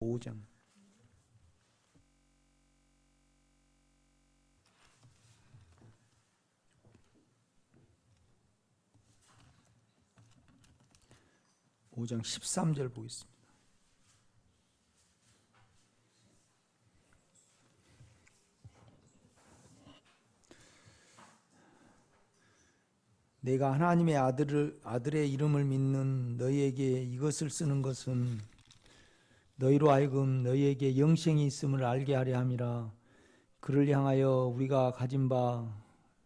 5장. (5장) 13절 보겠습니다. 내가 하나님의 아들의 이름을 믿는 너희에게 이것을 쓰는 것은 너희로 하여금 너희에게 영생이 있음을 알게 하려 함이라. 그를 향하여 우리가 가진 바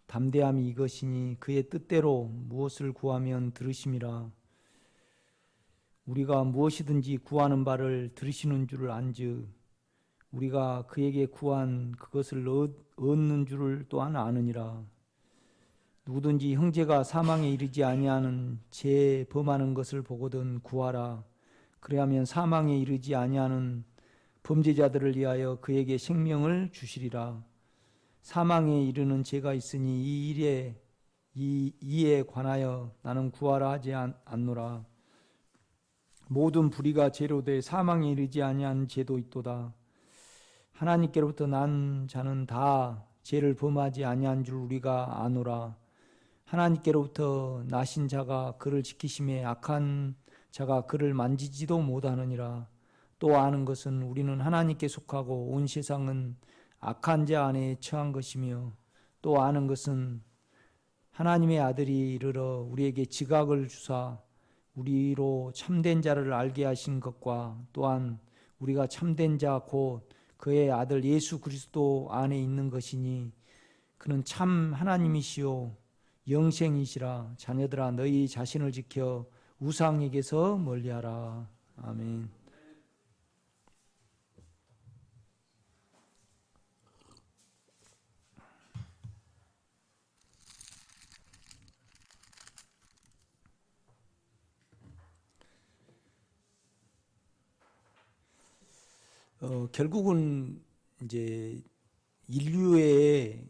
담대함이 이것이니 그의 뜻대로 무엇을 구하면 들으심이라. 우리가 무엇이든지 구하는 바를 들으시는 줄을 안즉 우리가 그에게 구한 그것을 얻는 줄을 또한 아느니라. 누구든지 형제가 사망에 이르지 아니하는 죄 범하는 것을 보거든 구하라. 그래야면 사망에 이르지 아니하는 범죄자들을 위하여 그에게 생명을 주시리라. 사망에 이르는 죄가 있으니 이에 관하여 나는 구하라 하지 않노라. 모든 불의가 죄로 돼 사망에 이르지 아니한 죄도 있도다. 하나님께로부터 난 자는 다 죄를 범하지 아니한 줄 우리가 아노라. 하나님께로부터 나신 자가 그를 지키심에 악한 자가 그를 만지지도 못하느니라. 또 아는 것은 우리는 하나님께 속하고 온 세상은 악한 자 안에 처한 것이며, 또 아는 것은 하나님의 아들이 이르러 우리에게 지각을 주사 우리로 참된 자를 알게 하신 것과 또한 우리가 참된 자 곧 그의 아들 예수 그리스도 안에 있는 것이니 그는 참 하나님이시요 영생이시라. 자녀들아 너희 자신을 지켜 우상에게서 멀리하라. 아멘. 결국은 이제 인류의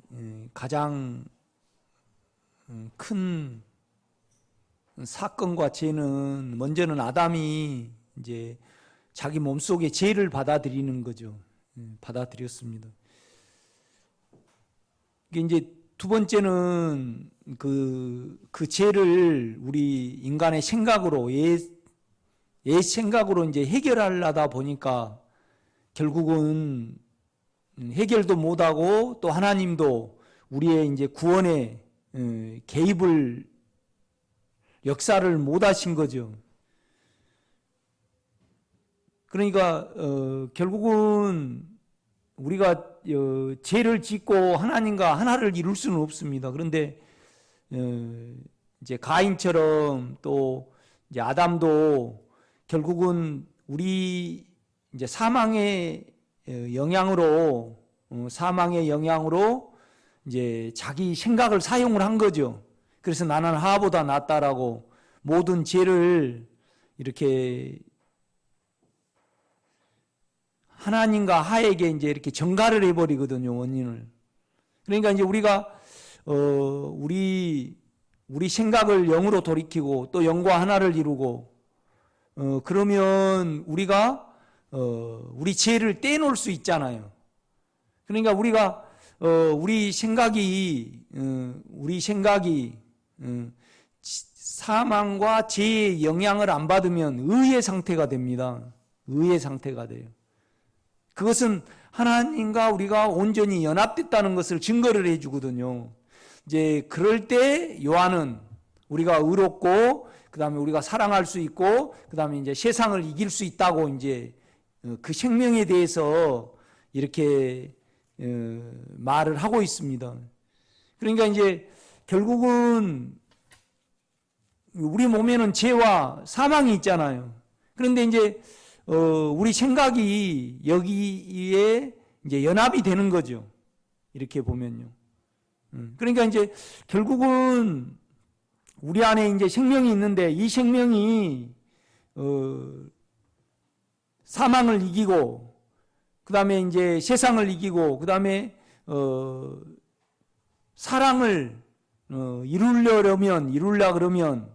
가장 큰 사건과 죄는 먼저는 아담이 이제 자기 몸속에 죄를 받아들이는 거죠. 받아들였습니다. 이게 이제 두 번째는 그 죄를 우리 인간의 생각으로 옛 생각으로 이제 해결하려다 보니까 결국은 해결도 못하고 또 하나님도 우리의 이제 구원에 개입을 역사를 못하신 거죠. 그러니까 결국은 우리가 죄를 짓고 하나님과 하나를 이룰 수는 없습니다. 그런데 이제 가인처럼 또 이제 아담도 결국은 우리 이제 사망의 영향으로 이제 자기 생각을 사용을 한 거죠. 그래서 나는 하보다 낫다라고 모든 죄를 이렇게 하나님과 하에게 이제 이렇게 전가를 해버리거든요, 원인을. 그러니까 이제 우리가 우리 생각을 영으로 돌이키고 또 영과 하나를 이루고 그러면 우리가 우리 죄를 떼놓을 수 있잖아요. 그러니까 우리가 우리 생각이 사망과 죄의 영향을 안 받으면 의의 상태가 됩니다. 의의 상태가 돼요. 그것은 하나님과 우리가 온전히 연합됐다는 것을 증거를 해주거든요. 이제 그럴 때 요한은 우리가 의롭고 그 다음에 우리가 사랑할 수 있고 그 다음에 이제 세상을 이길 수 있다고 이제 그 생명에 대해서 이렇게 말을 하고 있습니다. 그러니까 이제 결국은 우리 몸에는 죄와 사망이 있잖아요. 그런데 이제 우리 생각이 여기에 이제 연합이 되는 거죠. 이렇게 보면요. 그러니까 이제 결국은 우리 안에 이제 생명이 있는데 이 생명이 사망을 이기고 그다음에 이제 세상을 이기고 그다음에 사랑을 이루려 그러면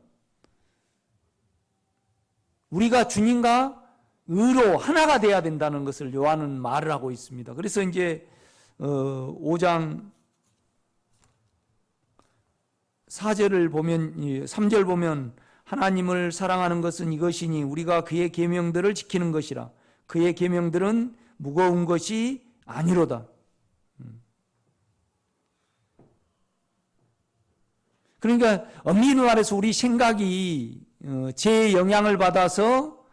우리가 주님과 의로 하나가 돼야 된다는 것을 요한은 말을 하고 있습니다. 그래서 이제 5장 4절을 보면 3절 보면 하나님을 사랑하는 것은 이것이니 우리가 그의 계명들을 지키는 것이라. 그의 계명들은 무거운 것이 아니로다. 그러니까 엄밀히 말해서 우리 생각이 제 영향을 받아서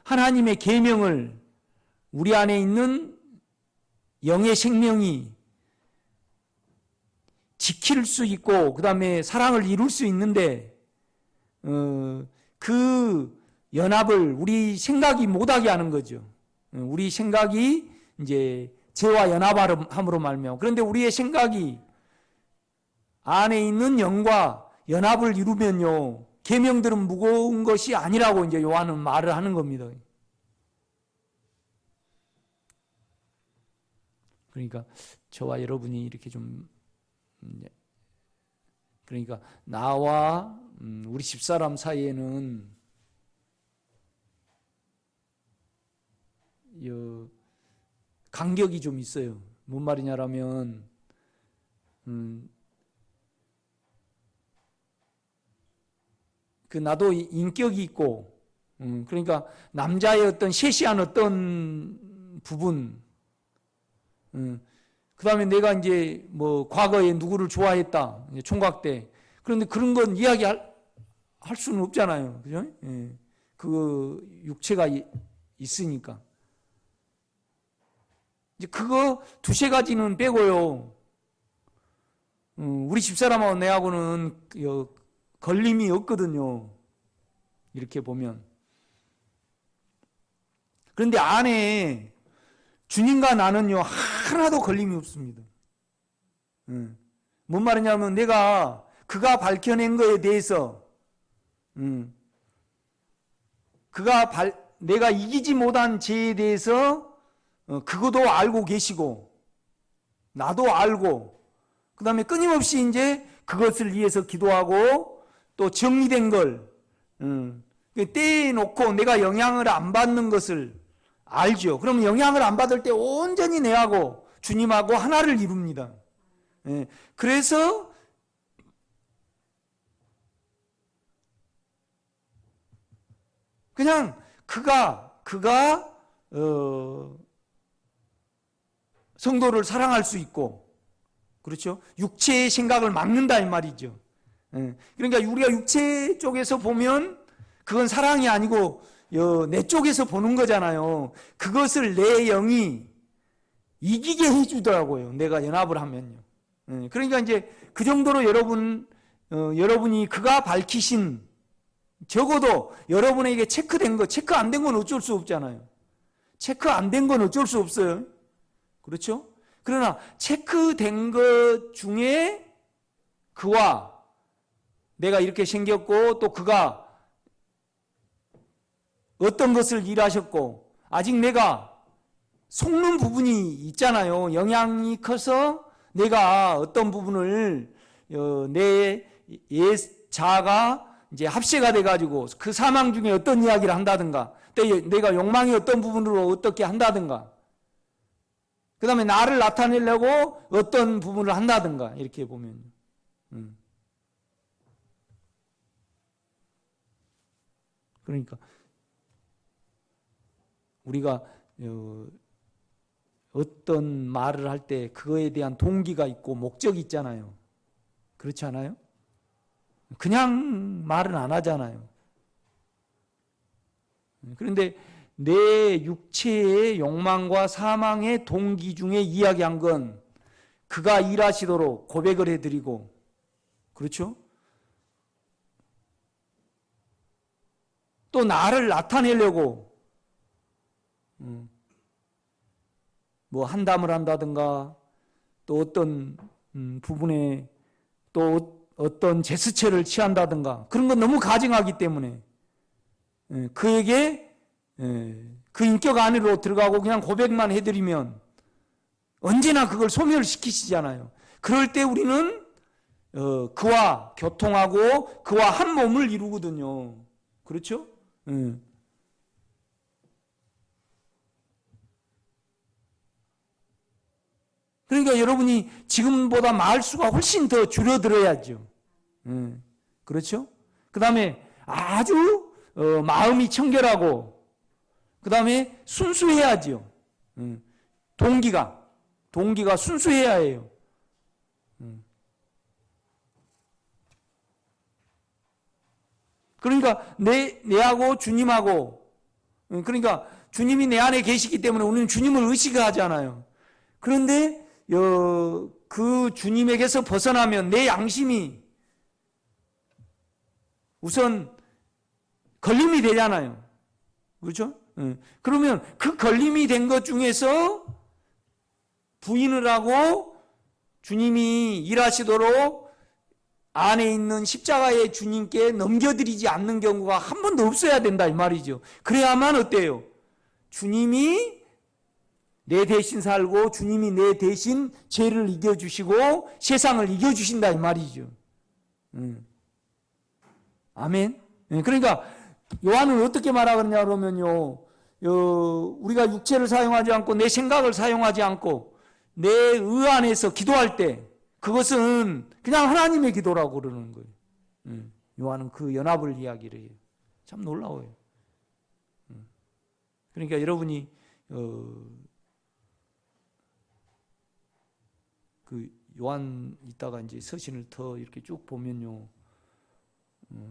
하나님의 계명을 우리 안에 있는 영의 생명이 지킬 수 있고 그 다음에 사랑을 이룰 수 있는데 그 연합을 우리 생각이 못하게 하는 거죠. 우리 생각이 이제 죄와 연합함으로 말미암아. 그런데 우리의 생각이 안에 있는 영과 연합을 이루면요, 계명들은 무거운 것이 아니라고 이제 요한은 말을 하는 겁니다. 그러니까 저와 여러분이 이렇게 좀 그러니까 나와 우리 집사람 사이에는 간격이 좀 있어요. 뭔 말이냐라면 그 나도 인격이 있고 그러니까 남자의 어떤 세시한 어떤 부분 그 다음에 내가 이제 뭐 과거에 누구를 좋아했다 총각 때 그런데 그런 건 이야기할 수는 없잖아요. 그죠? 예. 그 육체가 있으니까 이제 그거 두세 가지는 빼고요. 우리 집사람하고 내하고는 걸림이 없거든요. 이렇게 보면. 그런데 안에 주님과 나는요 하나도 걸림이 없습니다. 뭔 말이냐면 내가 그가 밝혀낸 거에 대해서 내가 이기지 못한 죄에 대해서 그것도 알고 계시고 나도 알고 그 다음에 끊임없이 이제 그것을 위해서 기도하고 또 정리된 걸 때에 놓고 내가 영향을 안 받는 것을 알죠. 그러면 영향을 안 받을 때 온전히 내하고 주님하고 하나를 이룹니다. 그래서 그냥 그가 성도를 사랑할 수 있고 그렇죠. 육체의 생각을 막는다 이 말이죠. 그러니까 우리가 육체 쪽에서 보면 그건 사랑이 아니고 내 쪽에서 보는 거잖아요. 그것을 내 영이 이기게 해주더라고요. 내가 연합을 하면요. 그러니까 이제 그 정도로 여러분이 그가 밝히신 적어도 여러분에게 체크된 거, 체크 안 된 건 어쩔 수 없잖아요. 체크 안 된 건 어쩔 수 없어요. 그렇죠? 그러나 체크된 것 중에 그와 내가 이렇게 생겼고 또 그가 어떤 것을 일하셨고 아직 내가 속는 부분이 있잖아요. 영향이 커서 내가 어떤 부분을 내 자아가 이제 합세가 돼가지고 그 사망 중에 어떤 이야기를 한다든가 내가 욕망이 어떤 부분으로 어떻게 한다든가 그 다음에 나를 나타내려고 어떤 부분을 한다든가 이렇게 보면 그러니까 우리가 어떤 말을 할 때 그거에 대한 동기가 있고 목적이 있잖아요. 그렇지 않아요? 그냥 말은 안 하잖아요. 그런데 내 육체의 욕망과 사망의 동기 중에 이야기한 건 그가 일하시도록 고백을 해드리고 그렇죠? 또 나를 나타내려고 뭐 한담을 한다든가 또 어떤 부분에 또 어떤 제스처를 취한다든가 그런 건 너무 가증하기 때문에 그에게 그 인격 안으로 들어가고 그냥 고백만 해드리면 언제나 그걸 소멸시키시잖아요. 그럴 때 우리는 그와 교통하고 그와 한 몸을 이루거든요. 그렇죠? 그러니까 여러분이 지금보다 말수가 훨씬 더 줄어들어야죠. 그렇죠? 그 다음에 아주 마음이 청결하고, 그 다음에 순수해야죠. 동기가 순수해야 해요. 그러니까 내하고 주님하고, 그러니까 주님이 내 안에 계시기 때문에 우리는 주님을 의식하잖아요. 그런데 그 주님에게서 벗어나면 내 양심이 우선 걸림이 되잖아요. 그렇죠? 그러면 그 걸림이 된 것 중에서 부인을 하고 주님이 일하시도록 안에 있는 십자가의 주님께 넘겨드리지 않는 경우가 한 번도 없어야 된다 이 말이죠. 그래야만 어때요? 주님이 내 대신 살고 주님이 내 대신 죄를 이겨주시고 세상을 이겨주신다 이 말이죠. 아멘. 그러니까 요한은 어떻게 말하느냐 그러면요, 우리가 육체를 사용하지 않고 내 생각을 사용하지 않고 내 의 안에서 기도할 때 그것은 그냥 하나님의 기도라고 그러는 거예요. 요한은 그 연합을 이야기를 해요. 참 놀라워요. 그러니까 여러분이 그 요한 이따가 이제 서신을 더 이렇게 쭉 보면요,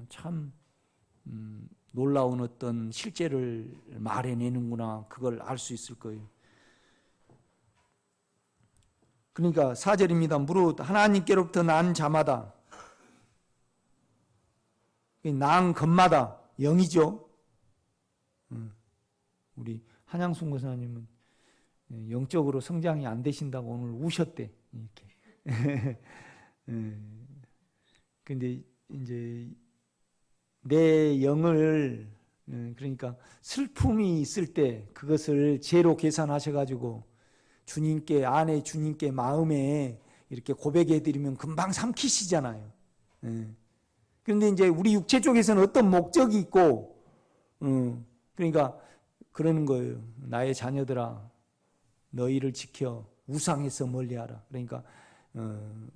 참 놀라운 어떤 실제를 말해내는구나, 그걸 알 수 있을 거예요. 그러니까 4절입니다. 무릇 하나님께로부터 난 자마다, 난 것마다 영이죠. 우리 한양순 권사님은 영적으로 성장이 안 되신다고 오늘 우셨대. 이렇게. 근데 이제 내 영을, 그러니까 슬픔이 있을 때 그것을 죄로 계산하셔가지고 주님께, 안에 주님께 마음에 이렇게 고백해 드리면 금방 삼키시잖아요. 그런데 이제 우리 육체 쪽에서는 어떤 목적이 있고, 그러니까 그러는 거예요. 나의 자녀들아, 너희를 지켜 우상에서 멀리하라. 그러니까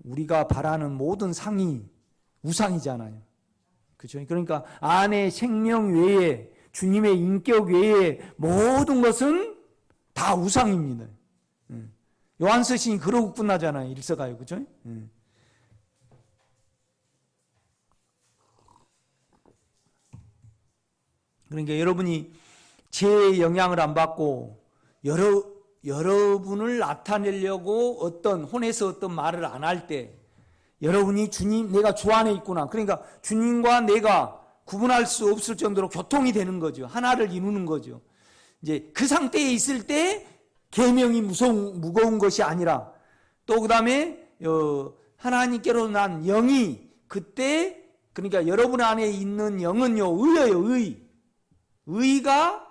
우리가 바라는 모든 상이 우상이잖아요. 그렇죠? 그러니까 안에 생명 외에, 주님의 인격 외에 모든 것은 다 우상입니다. 요한서신이 그러고 끝나잖아요. 일서가요. 그렇죠? 그러니까 여러분이 제 영향을 안 받고 여러분을 나타내려고 어떤 혼에서 어떤 말을 안 할 때, 여러분이 주님, 내가 주 안에 있구나. 그러니까 주님과 내가 구분할 수 없을 정도로 교통이 되는 거죠. 하나를 이루는 거죠. 이제 그 상태에 있을 때 계명이 무거운 것이 아니라, 또 그 다음에 하나님께로 난 영이 그때, 그러니까 여러분 안에 있는 영은요, 의예요. 의가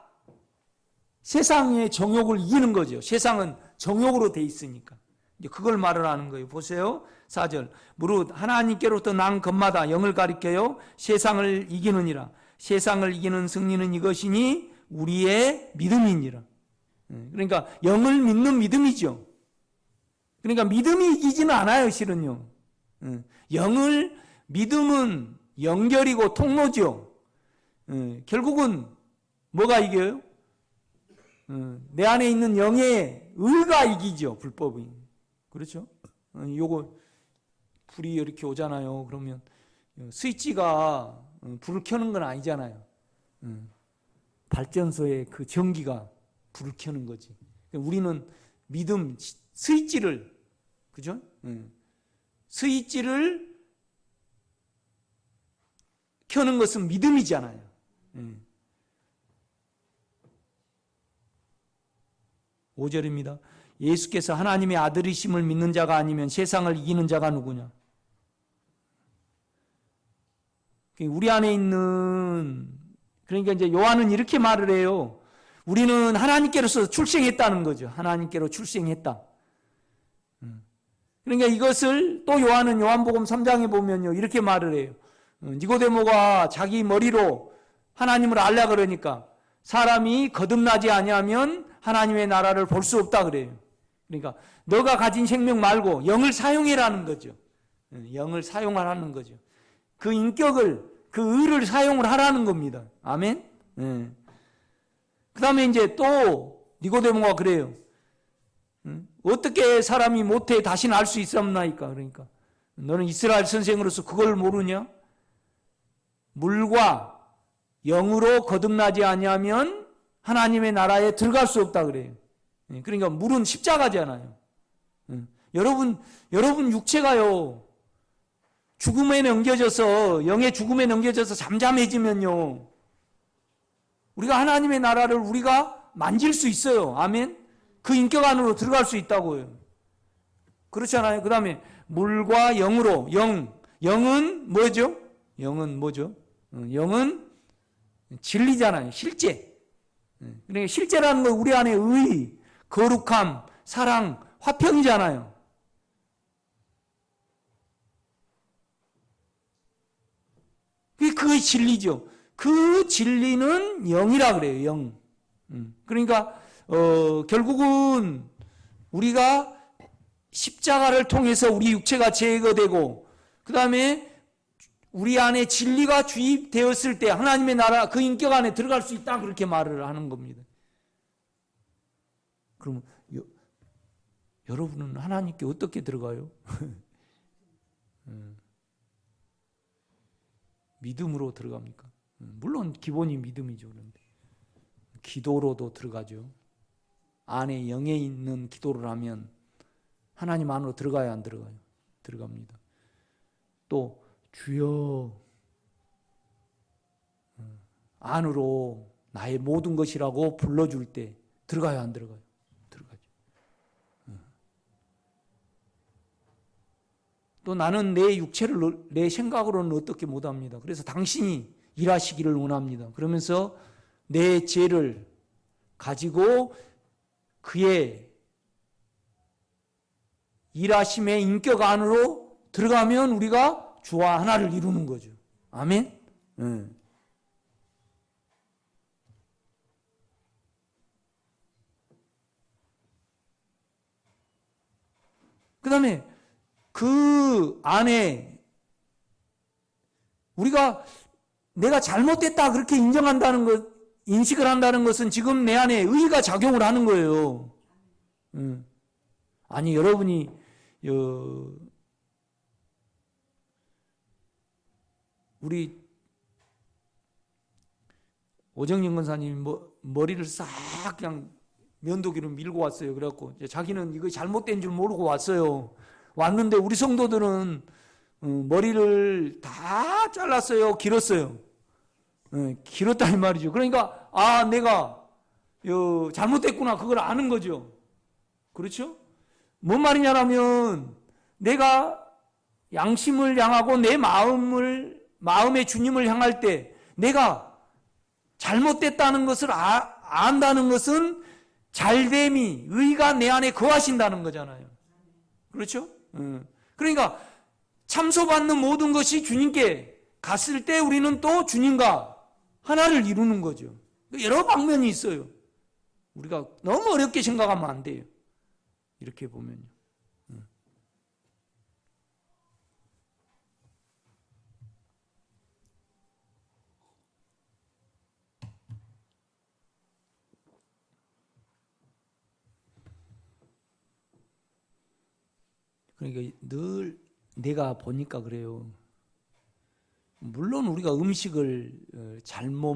세상의 정욕을 이기는 거죠. 세상은 정욕으로 돼 있으니까. 이제 그걸 말을 하는 거예요. 보세요. 4절. 무릇 하나님께로부터 난 것마다 영을 가리켜요 세상을 이기느니라. 세상을 이기는 승리는 이것이니 우리의 믿음이니라. 그러니까 영을 믿는 믿음이죠. 그러니까 믿음이 이기지는 않아요, 실은요. 믿음은 연결이고 통로죠. 결국은 뭐가 이겨요? 내 안에 있는 영의 의가 이기죠, 불법이. 그렇죠? 요거 불이 이렇게 오잖아요. 그러면 스위치가 불을 켜는 건 아니잖아요. 발전소의 그 전기가 불을 켜는 거지. 우리는 믿음 스위치를, 그죠? 스위치를 켜는 것은 믿음이잖아요. 5절입니다. 예수께서 하나님의 아들이심을 믿는 자가 아니면 세상을 이기는 자가 누구냐? 우리 안에 있는, 그러니까 이제 요한은 이렇게 말을 해요. 우리는 하나님께로서 출생했다는 거죠. 하나님께로 출생했다. 그러니까 이것을 또 요한은 요한복음 3장에 보면요, 이렇게 말을 해요. 니고데모가 자기 머리로 하나님을 알라 그러니까 사람이 거듭나지 아니하면 하나님의 나라를 볼 수 없다 그래요. 그러니까 너가 가진 생명 말고 영을 사용해라는 거죠. 영을 사용하라는 거죠. 그 인격을, 그 의를 사용을 하라는 겁니다. 아멘? 그 다음에 이제 또 니고데모가 그래요. 어떻게 사람이 모태 다시는 알 수 있었나이까? 그러니까 너는 이스라엘 선생으로서 그걸 모르냐? 물과 영으로 거듭나지 아니하면 하나님의 나라에 들어갈 수 없다 그래요. 그러니까 물은 십자가잖아요. 여러분 육체가요, 죽음에 넘겨져서, 영의 죽음에 넘겨져서 잠잠해지면요, 우리가 하나님의 나라를 우리가 만질 수 있어요. 아멘? 그 인격 안으로 들어갈 수 있다고요. 그렇잖아요. 그 다음에 물과 영으로, 영은 뭐죠? 영은 뭐죠? 영은 진리잖아요. 실제. 그러니까 실제라는 건 우리 안에 의, 거룩함, 사랑, 화평이잖아요. 그게 진리죠. 그 진리는 영이라 그래요. 영. 그러니까 결국은 우리가 십자가를 통해서 우리 육체가 제거되고, 그 다음에 우리 안에 진리가 주입되었을 때 하나님의 나라, 그 인격 안에 들어갈 수 있다, 그렇게 말을 하는 겁니다. 그럼 여러분은 하나님께 어떻게 들어가요? 믿음으로 들어갑니까? 물론 기본이 믿음이죠. 그런데 기도로도 들어가죠. 안에 영에 있는 기도를 하면 하나님 안으로 들어가야 안 들어가요? 들어갑니다. 또 주여 안으로 나의 모든 것이라고 불러줄 때 들어가야 안 들어가요? 들어가죠. 또 나는 내 육체를 내 생각으로는 어떻게 못합니다. 그래서 당신이 일하시기를 원합니다. 그러면서 내 죄를 가지고 그의 일하심의 인격 안으로 들어가면 우리가 주와 하나를 이루는 거죠. 아멘? 그 다음에 그 안에 우리가 내가 잘못됐다 그렇게 인정한다는 것, 인식을 한다는 것은 지금 내 안에 의가 작용을 하는 거예요. 아니, 여러분이 우리 오정영 권사님 머리를 싹 그냥 면도기로 밀고 왔어요. 그래갖고 자기는 이거 잘못된 줄 모르고 왔어요. 왔는데 우리 성도들은 머리를 다 잘랐어요? 길었어요? 길었다 이 말이죠. 그러니까 내가 잘못됐구나, 그걸 아는 거죠. 그렇죠? 뭔 말이냐면 내가 양심을 향하고 내 마음의 주님을 향할 때 내가 잘못됐다는 것을 안다는 것은 잘됨이, 의가 내 안에 거하신다는 거잖아요. 그렇죠? 그러니까 참소받는 모든 것이 주님께 갔을 때 우리는 또 주님과 하나를 이루는 거죠. 여러 방면이 있어요. 우리가 너무 어렵게 생각하면 안 돼요. 이렇게 보면요. 그러니까 늘 내가 보니까 그래요. 물론 우리가 음식을 잘못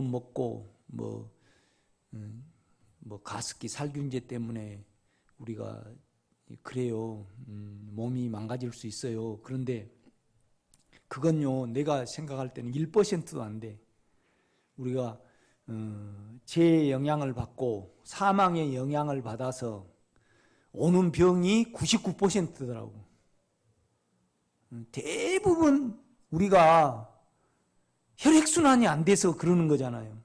먹고 뭐 가습기 살균제 때문에 우리가 그래요. 몸이 망가질 수 있어요. 그런데 그건요, 내가 생각할 때는 1%도 안 돼. 우리가 죄의 영향을 받고 사망의 영향을 받아서 오는 병이 99%더라고. 대부분 우리가 혈액순환이 안 돼서 그러는 거잖아요.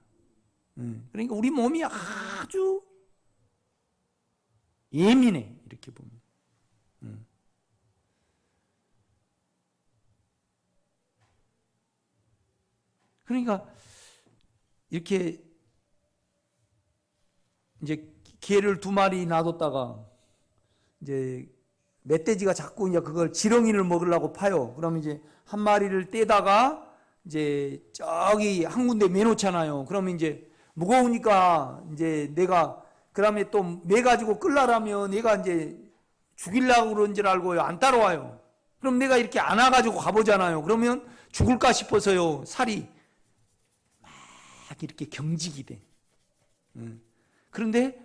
그러니까 우리 몸이 아주 예민해, 이렇게 보면. 그러니까 이렇게 이제 개를 2마리 놔뒀다가 이제 멧돼지가 자꾸 이제 그걸 지렁이를 먹으려고 파요. 그러면 이제 한 마리를 떼다가 이제 저기 한 군데 매놓잖아요. 그러면 이제 무거우니까 이제 내가 그다음에 또 매가지고 끌라라면 얘가 이제 죽이려고 그런 줄 알고요. 안 따라와요. 그럼 내가 이렇게 안아가지고 가보잖아요. 그러면 죽을까 싶어서요. 살이 막 이렇게 경직이 돼. 그런데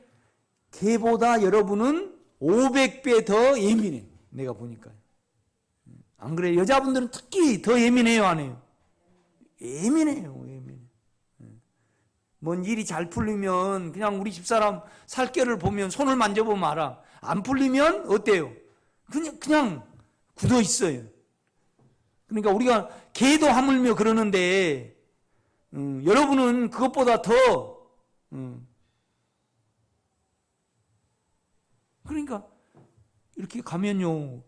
개보다 여러분은 500배 더 예민해. 내가 보니까. 안 그래? 여자분들은 특히 더 예민해요, 안 해요? 예민해요, 예민해. 뭔 일이 잘 풀리면 그냥 우리 집사람 살결을 보면 손을 만져보면 알아. 안 풀리면 어때요? 그냥 굳어 있어요. 그러니까 우리가 개도 하물며 그러는데 여러분은 그것보다 더 그러니까 이렇게 가면요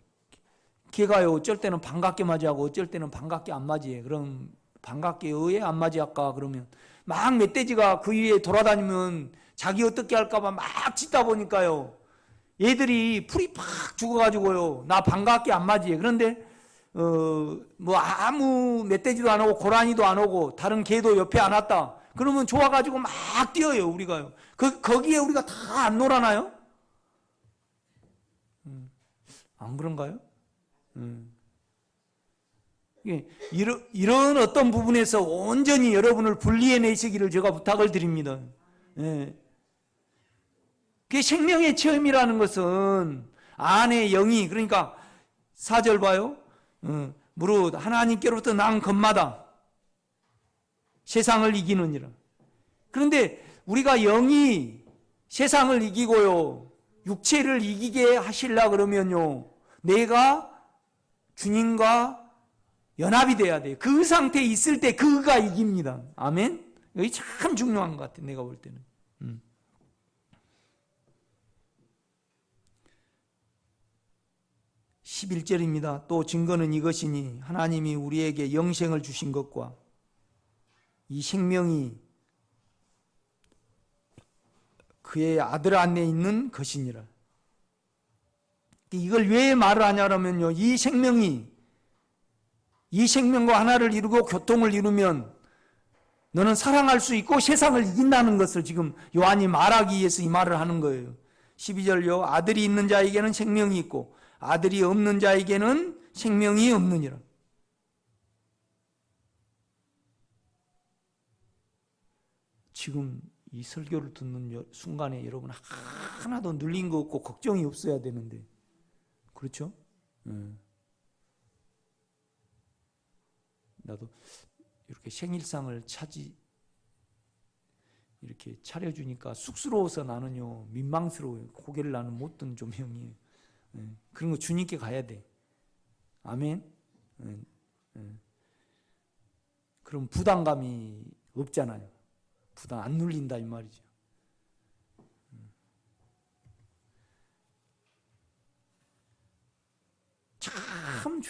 개가요 어쩔 때는 반갑게 맞이하고 어쩔 때는 반갑게 안 맞이해. 그럼 반갑게 왜 안 맞이할까 그러면 막 멧돼지가 그 위에 돌아다니면 자기 어떻게 할까봐 막 짖다 보니까요 얘들이 풀이 팍 죽어가지고요 나 반갑게 안 맞이해. 그런데 뭐 아무 멧돼지도 안 오고 고라니도 안 오고 다른 개도 옆에 안 왔다 그러면 좋아가지고 막 뛰어요 우리가요. 거기에 우리가 다 안 놀아나요? 안 그런가요? 이런 어떤 부분에서 온전히 여러분을 분리해내시기를 제가 부탁을 드립니다. 예. 그 생명의 체험이라는 것은 안에 영이 그러니까 4절 봐요. 무릇 하나님께로부터 난 것마다 세상을 이기느니라. 그런데 우리가 영이 세상을 이기고요 육체를 이기게 하시려 그러면요 내가 주님과 연합이 돼야 돼요. 그 상태에 있을 때 그가 이깁니다. 아멘? 여기 참 중요한 것 같아요. 내가 볼 때는. 11절입니다. 또 증거는 이것이니 하나님이 우리에게 영생을 주신 것과 이 생명이 그의 아들 안에 있는 것이니라. 이걸 왜 말을 하냐면요. 이 생명과 하나를 이루고 교통을 이루면 너는 사랑할 수 있고 세상을 이긴다는 것을 지금 요한이 말하기 위해서 이 말을 하는 거예요. 12절요. 아들이 있는 자에게는 생명이 있고 아들이 없는 자에게는 생명이 없느니라. 지금 이 설교를 듣는 순간에 여러분 하나도 눌린 거 없고 걱정이 없어야 되는데 그렇죠? 나도 이렇게 생일상을 이렇게 차려주니까 쑥스러워서 나는요 민망스러워요. 고개를 나는 못 든 조명이에요. 그런 거 주님께 가야 돼. 아멘. 그럼 부담감이 없잖아요. 부담 안 눌린다 이 말이죠. 참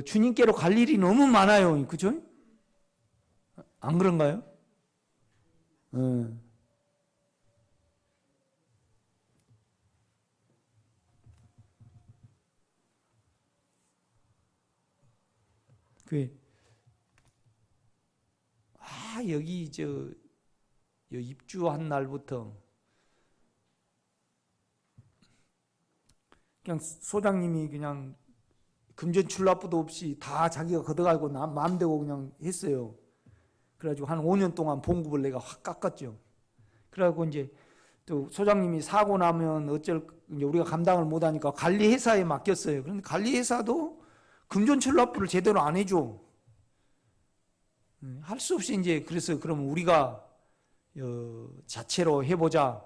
주님께로 갈 일이 너무 많아요. 그죠? 안 그런가요? 여기 입주한 날부터 그냥 소장님이 그냥 금전출납부도 없이 다 자기가 걷어가고 마음대로 그냥 했어요. 그래가지고 한 5년 동안 봉급을 내가 확 깎았죠. 그래가지고 이제 또 소장님이 사고 나면 이제 우리가 감당을 못하니까 관리회사에 맡겼어요. 그런데 관리회사도 금전출납부를 제대로 안 해줘. 할 수 없이 이제 그래서 그럼 우리가 자체로 해보자.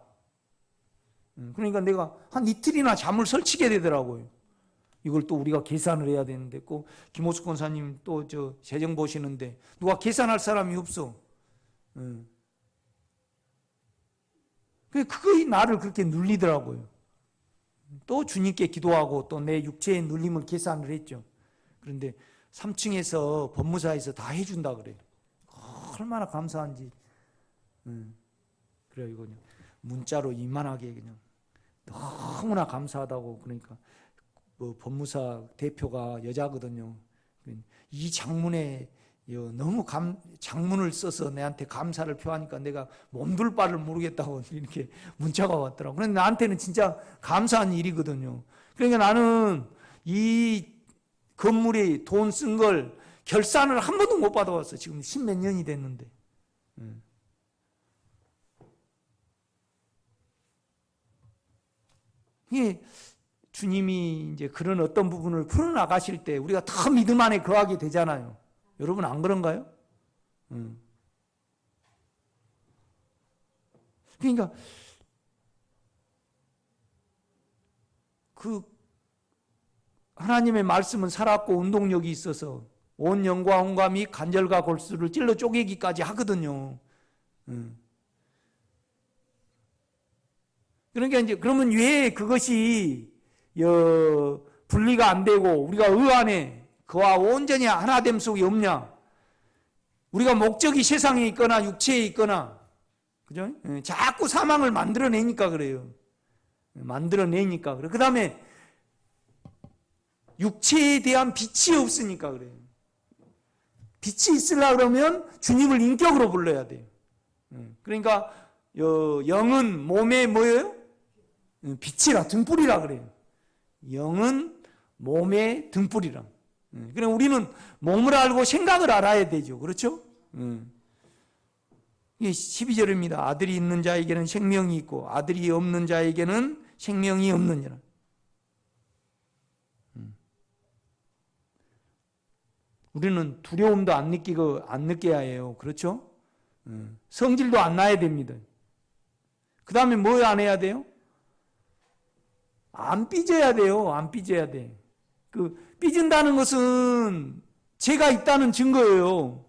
그러니까 내가 한 이틀이나 잠을 설치게 되더라고요. 이걸 또 우리가 계산을 해야 되는데 꼭 김호숙 권사님 또 재정 보시는데 누가 계산할 사람이 없어. 그게 나를 그렇게 눌리더라고요. 또 주님께 기도하고 또 내 육체의 눌림을 계산을 했죠. 그런데 3층에서 법무사에서 다 해준다 그래요. 얼마나 감사한지. 그래요 이거요. 문자로 이만하게 그냥 너무나 감사하다고. 그러니까 뭐 법무사 대표가 여자거든요. 이 장문에 너무 장문을 써서 내한테 감사를 표하니까 내가 몸둘 바를 모르겠다고 이렇게 문자가 왔더라고. 그런데 나한테는 진짜 감사한 일이거든요. 그러니까 나는 이 건물에 돈 쓴 걸 결산을 한 번도 못 받아왔어. 지금 10몇 년이 됐는데. 이게 주님이 이제 그런 어떤 부분을 풀어나가실 때 우리가 더 믿음 안에 거하게 되잖아요. 여러분 안 그런가요? 그러니까 그 하나님의 말씀은 살았고 운동력이 있어서 온 영과 혼과 및 관절과 골수를 찔러 쪼개기까지 하거든요. 그러니까 이제 그러면 왜 그것이 분리가 안 되고 우리가 의 안에 그와 온전히 하나됨 속에 없냐? 우리가 목적이 세상에 있거나 육체에 있거나, 그죠? 자꾸 사망을 만들어내니까 그래요. 만들어내니까 그래. 그 다음에 육체에 대한 빛이 없으니까 그래요. 빛이 있으려고 그러면 주님을 인격으로 불러야 돼요. 그러니까 영은 몸에 뭐예요? 빛이라, 등불이라 그래요. 영은 몸의 등불이라. 그럼 우리는 몸을 알고 생각을 알아야 되죠. 그렇죠? 이게 12절입니다. 아들이 있는 자에게는 생명이 있고 아들이 없는 자에게는 생명이 없느니라. 우리는 두려움도 안 느껴야 해요. 그렇죠? 성질도 안 나야 됩니다. 그 다음에 뭐 안 해야 돼요? 안 삐져야 돼요. 안 삐져야 돼. 삐진다는 것은 죄가 있다는 증거예요.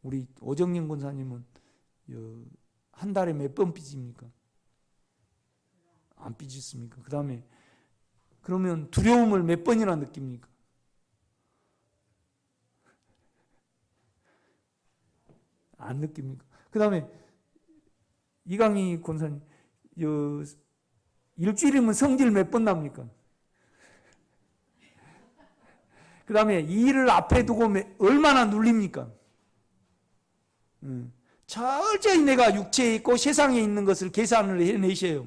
우리 오정영 권사님은 한 달에 몇 번 삐집니까? 안 삐졌습니까? 그 다음에 그러면 두려움을 몇 번이나 느낍니까? 안 느낍니까? 그 다음에 이강희 권사님 일주일이면 성질 몇 번 납니까? 그 다음에 이 일을 앞에 두고 얼마나 눌립니까? 철저히 내가 육체에 있고 세상에 있는 것을 계산을 해내셔요.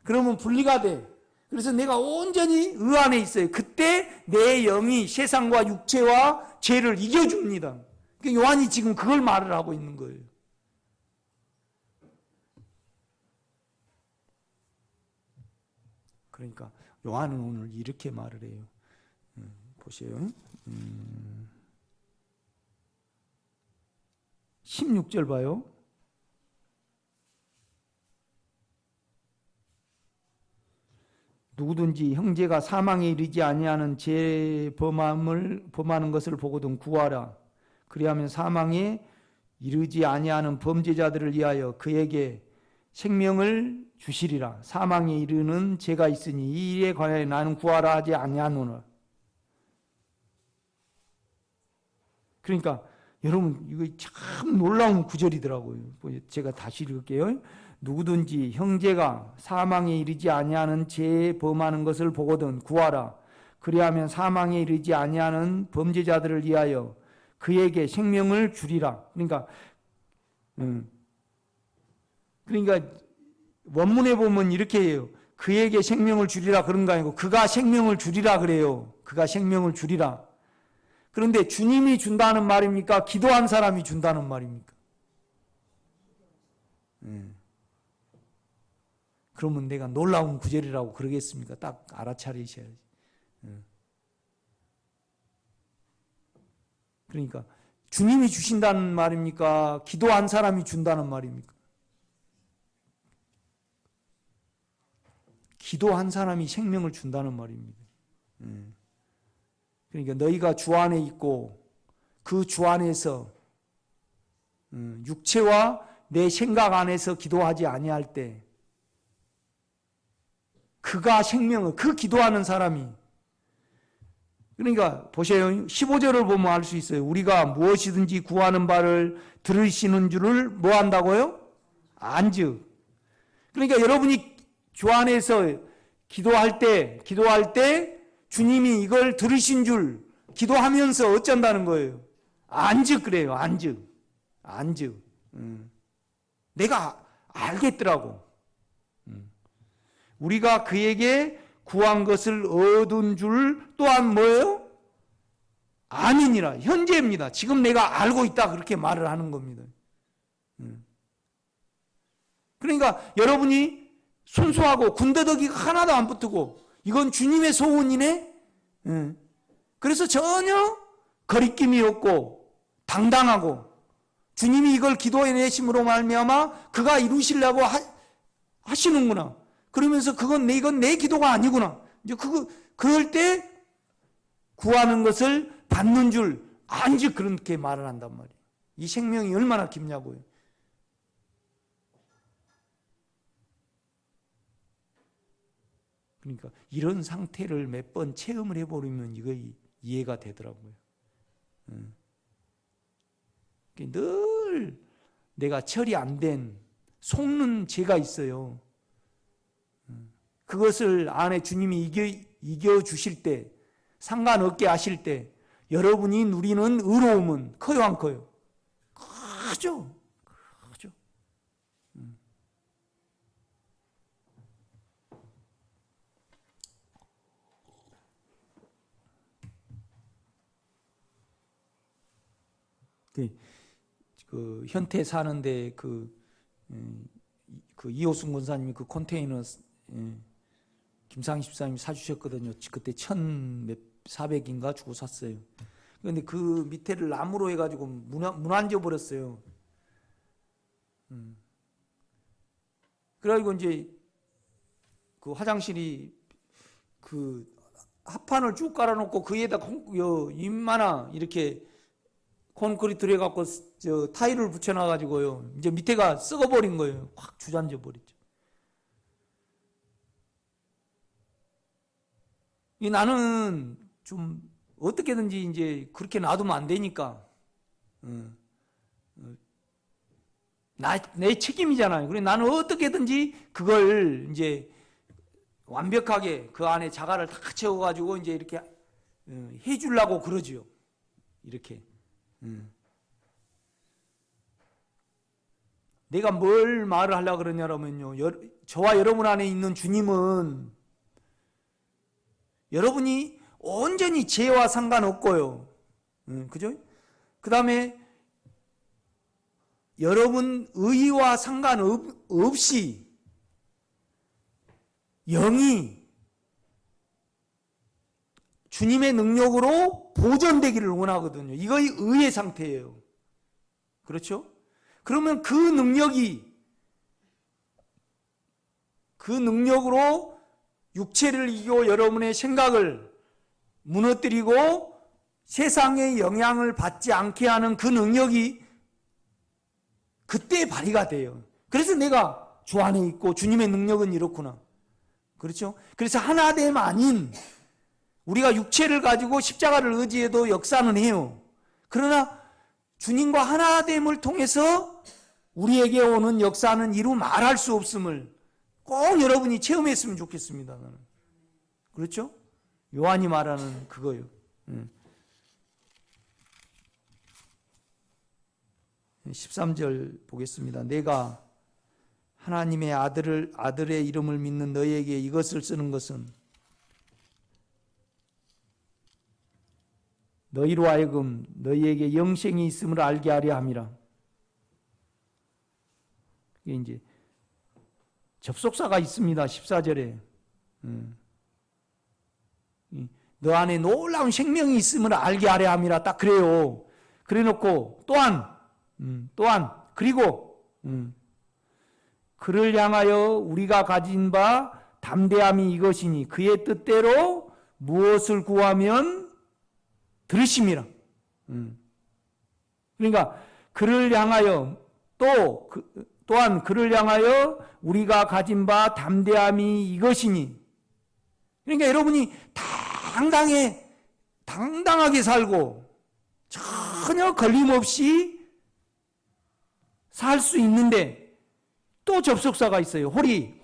그러면 분리가 돼. 그래서 내가 온전히 의 안에 있어요. 그때 내 영이 세상과 육체와 죄를 이겨줍니다. 요한이 지금 그걸 말을 하고 있는 거예요. 그러니까 요한은 오늘 이렇게 말을 해요. 보세요. 16절 봐요. 누구든지 형제가 사망에 이르지 아니하는 죄 범하는 것을 보거든 구하라. 그리하면 사망에 이르지 아니하는 범죄자들을 위하여 그에게 생명을 주시리라. 사망에 이르는 죄가 있으니 이 일에 관하여 나는 구하라 하지 아니하노라. 그러니까 여러분 이거 참 놀라운 구절이더라고요. 제가 다시 읽을게요. 누구든지 형제가 사망에 이르지 아니하는 죄에 범하는 것을 보거든 구하라. 그리하면 사망에 이르지 아니하는 범죄자들을 위하여 그에게 생명을 주리라. 그러니까 원문에 보면 이렇게 해요. 그에게 생명을 주리라 그런 거 아니고 그가 생명을 주리라 그래요. 그가 생명을 주리라. 그런데 주님이 준다는 말입니까? 기도한 사람이 준다는 말입니까? 그러면 내가 놀라운 구절이라고 그러겠습니까? 딱 알아차리셔야지. 그러니까 주님이 주신다는 말입니까? 기도한 사람이 준다는 말입니까? 기도한 사람이 생명을 준다는 말입니다. 그러니까 너희가 주 안에 있고 그 주 안에서 육체와 내 생각 안에서 기도하지 아니할 때 그가 생명을, 그 기도하는 사람이 그러니까 보세요. 15절을 보면 알 수 있어요. 우리가 무엇이든지 구하는 바를 들으시는 줄을 뭐 한다고요? 안즉. 그러니까 여러분이 주 안에서 기도할 때 주님이 이걸 들으신 줄 기도하면서 어쩐다는 거예요? 안즉 그래요. 안즉. 내가 알겠더라고. 우리가 그에게 구한 것을 얻은 줄 또한 뭐예요? 아니니라. 현재입니다. 지금 내가 알고 있다. 그렇게 말을 하는 겁니다. 그러니까 여러분이 순수하고 군더더기가 하나도 안 붙고 이건 주님의 소원이네. 그래서 전혀 거리낌이 없고 당당하고 주님이 이걸 기도해 내심으로 말미암아 그가 이루시려고 하시는구나. 그러면서 이건 내 기도가 아니구나. 이제 그럴 때 구하는 것을 받는 줄 안즉 그렇게 말을 한단 말이에요. 이 생명이 얼마나 깊냐고요. 그러니까 이런 상태를 몇 번 체험을 해버리면 이거 이해가 되더라고요. 늘 내가 처리 안 된 속는 죄가 있어요. 그것을 안에 주님이 이겨주실 때, 상관없게 하실 때 여러분이 누리는 의로움은 커요 안 커요? 크죠. 그 현태 사는데 그 이호순 권사님이 그 컨테이너 김상희 집사님이 사주셨거든요. 그때 1,400인가 주고 샀어요. 그런데 그 밑에를 나무로 해가지고 무너져 버렸어요. 그래가지고 이제 그 화장실이 그 합판을 쭉 깔아놓고 그 위에다 인마나 이렇게 콘크리트를 해갖고 타일을 붙여놔가지고요. 이제 밑에가 썩어버린 거예요. 확 주저앉아 버렸죠. 나는 좀 어떻게든지 이제 그렇게 놔두면 안 되니까 내 책임이잖아요. 그래 나는 어떻게든지 그걸 이제 완벽하게 그 안에 자갈을 다 채워가지고 이제 이렇게 해주려고 그러지요. 이렇게. 내가 뭘 말을 하려고 그러냐면요. 저와 여러분 안에 있는 주님은 여러분이 온전히 죄와 상관없고요. 그죠? 그 다음에 여러분 의와 상관없이 영이 주님의 능력으로 보존되기를 원하거든요. 이거 의의 상태예요. 그렇죠? 그러면 그 능력으로 육체를 이기고 여러분의 생각을 무너뜨리고 세상의 영향을 받지 않게 하는 그 능력이 그때 발휘가 돼요. 그래서 내가 주 안에 있고 주님의 능력은 이렇구나. 그렇죠? 그래서 하나됨 아닌 우리가 육체를 가지고 십자가를 의지해도 역사는 해요. 그러나 주님과 하나됨을 통해서 우리에게 오는 역사는 이루 말할 수 없음을 꼭 여러분이 체험했으면 좋겠습니다. 나는. 그렇죠? 요한이 말하는 그거요. 13절 보겠습니다. 내가 하나님의 아들의 이름을 믿는 너희에게 이것을 쓰는 것은 너희로 하여금 너희에게 영생이 있음을 알게 하려 함이라. 이게 이제 접속사가 있습니다. 14절에 너 안에 놀라운 생명이 있음을 알게 하려 함이라 딱 그래요. 그래놓고 또한 그리고 그를 향하여 우리가 가진 바 담대함이 이것이니 그의 뜻대로 무엇을 구하면 들으심이라. 그러니까 그를 향하여 또한 그를 향하여 우리가 가진 바 담대함이 이것이니. 그러니까 여러분이 당당하게 살고 전혀 걸림없이 살 수 있는데 또 접속사가 있어요. 호리.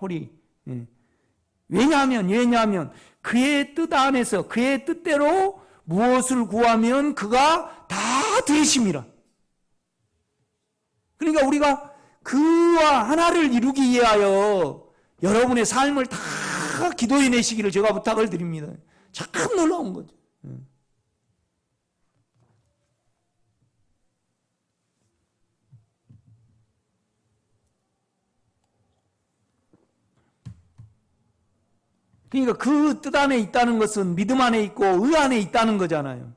왜냐하면 그의 뜻 안에서 그의 뜻대로 무엇을 구하면 그가 다 들으심이라. 그러니까 우리가 그와 하나를 이루기 위하여 여러분의 삶을 다 기도해 내시기를 제가 부탁을 드립니다. 참 놀라운 거죠. 그러니까 그 뜻 안에 있다는 것은 믿음 안에 있고 의 안에 있다는 거잖아요.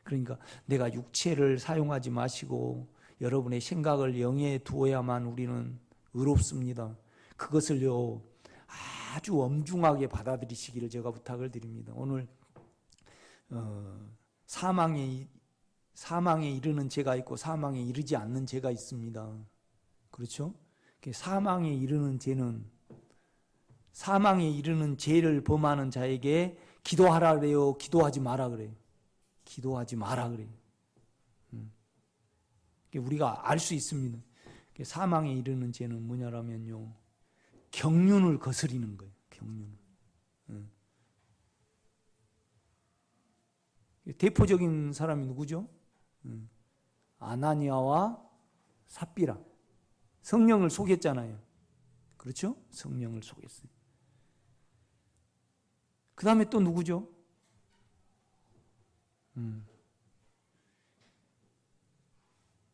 그러니까 내가 육체를 사용하지 마시고 여러분의 생각을 영에 두어야만 우리는 의롭습니다. 그것을요 아주 엄중하게 받아들이시기를 제가 부탁을 드립니다. 오늘 사망에 이르는 죄가 있고 사망에 이르지 않는 죄가 있습니다. 그렇죠? 사망에 이르는 죄는 사망에 이르는 죄를 범하는 자에게 기도하라 그래요? 기도하지 마라 그래요? 기도하지 마라 그래요. 우리가 알 수 있습니다. 사망에 이르는 죄는 뭐냐라면요, 경륜을 거스리는 거예요. 경륜. 대표적인 사람이 누구죠? 아나니아와 삽비라. 성령을 속였잖아요. 그렇죠? 성령을 속였어요. 그 다음에 또 누구죠?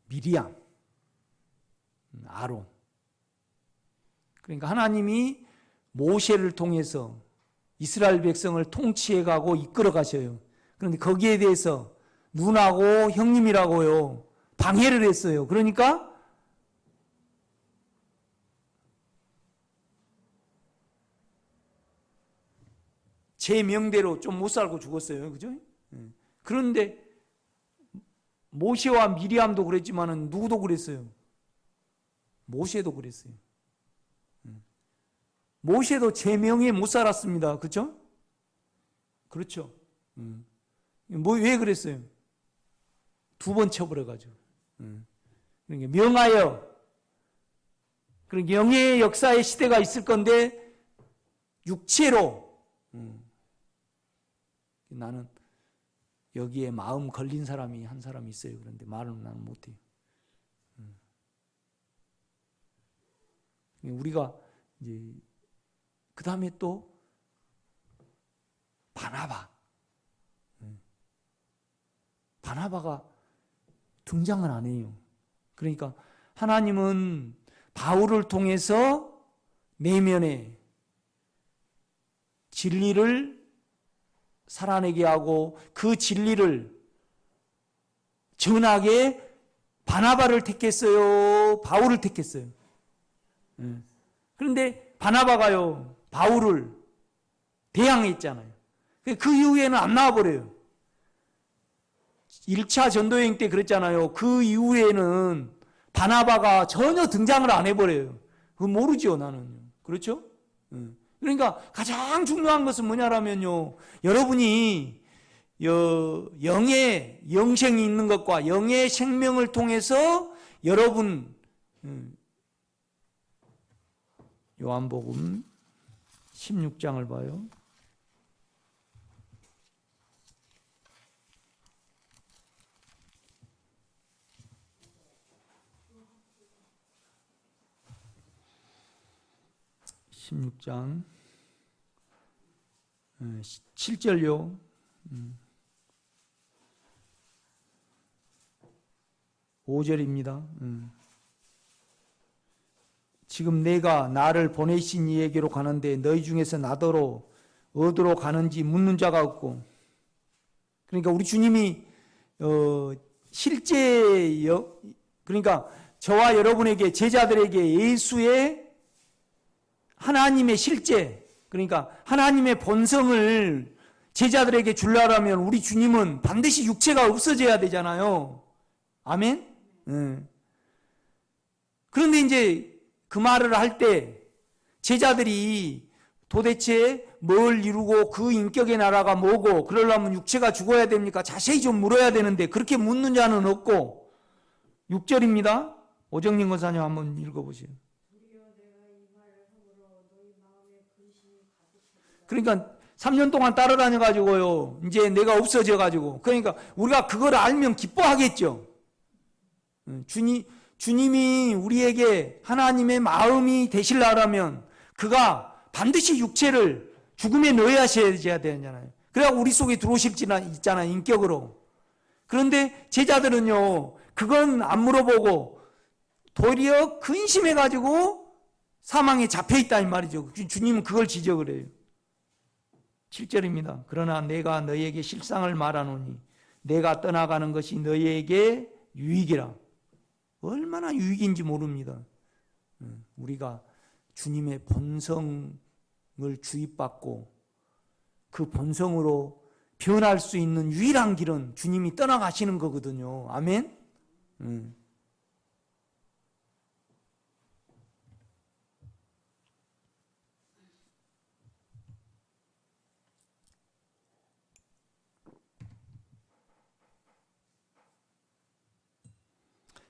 미리암, 아론. 그러니까 하나님이 모세를 통해서 이스라엘 백성을 통치해 가고 이끌어 가셔요. 그런데 거기에 대해서 누나고 형님이라고요 방해를 했어요. 그러니까 제 명대로 좀 못 살고 죽었어요. 그죠? 그런데 모세와 미리암도 그랬지만은 누구도 그랬어요. 모세도 그랬어요. 모세도 제 명에 못 살았습니다. 그렇죠? 그렇죠. 왜 그랬어요? 2번 쳐버려가지고. 그러니까 명하여. 그러니까 영의 역사의 시대가 있을 건데 육체로. 나는 여기에 마음 걸린 사람이 한 사람이 있어요. 그런데 말은 나는 못해요. 우리가 이제 그 다음에 또 바나바가 등장을 안 해요. 그러니까 하나님은 바울을 통해서 내면에 진리를 살아내게 하고 그 진리를 전하게 바나바를 택했어요? 바울을 택했어요? 그런데 바나바가요 바울을 대항했잖아요. 그 이후에는 안 나와버려요. 1차 전도여행 때 그랬잖아요. 그 이후에는 바나바가 전혀 등장을 안 해버려요. 그거 모르죠 나는. 그렇죠? 그러니까 가장 중요한 것은 뭐냐라면요, 여러분이 영의 영생이 있는 것과 영의 생명을 통해서 여러분 요한복음 16장을 봐요. (16장) 7절요. (5절입니다) 지금 내가 나를 보내신 이에게로 가는데 너희 중에서 나더러 어디로 가는지 묻는 자가 없고. 그러니까 우리 주님이 실제 그러니까 저와 여러분에게, 제자들에게 예수의 하나님의 실제, 그러니까 하나님의 본성을 제자들에게 주려면 우리 주님은 반드시 육체가 없어져야 되잖아요. 아멘? 그런데 이제 그 말을 할 때 제자들이 도대체 뭘 이루고 그 인격의 나라가 뭐고 그러려면 육체가 죽어야 됩니까? 자세히 좀 물어야 되는데 그렇게 묻는 자는 없고 6절입니다. 오정림 권사님 한번 읽어보세요. 그러니까 3년 동안 따라다녀가지고요. 이제 내가 없어져가지고. 그러니까 우리가 그걸 알면 기뻐하겠죠. 주님이 우리에게 하나님의 마음이 되시려면 그가 반드시 육체를 죽음에 넣으셔야 되잖아요. 그래야 우리 속에 들어오실 지 있잖아요. 인격으로. 그런데 제자들은요. 그건 안 물어보고 도리어 근심해가지고 사망에 잡혀있다 이 말이죠. 주님은 그걸 지적을 해요. 7절입니다. 그러나 내가 너희에게 실상을 말하노니 내가 떠나가는 것이 너희에게 유익이라. 얼마나 유익인지 모릅니다. 우리가 주님의 본성을 주입받고 그 본성으로 변할 수 있는 유일한 길은 주님이 떠나가시는 거거든요. 아멘?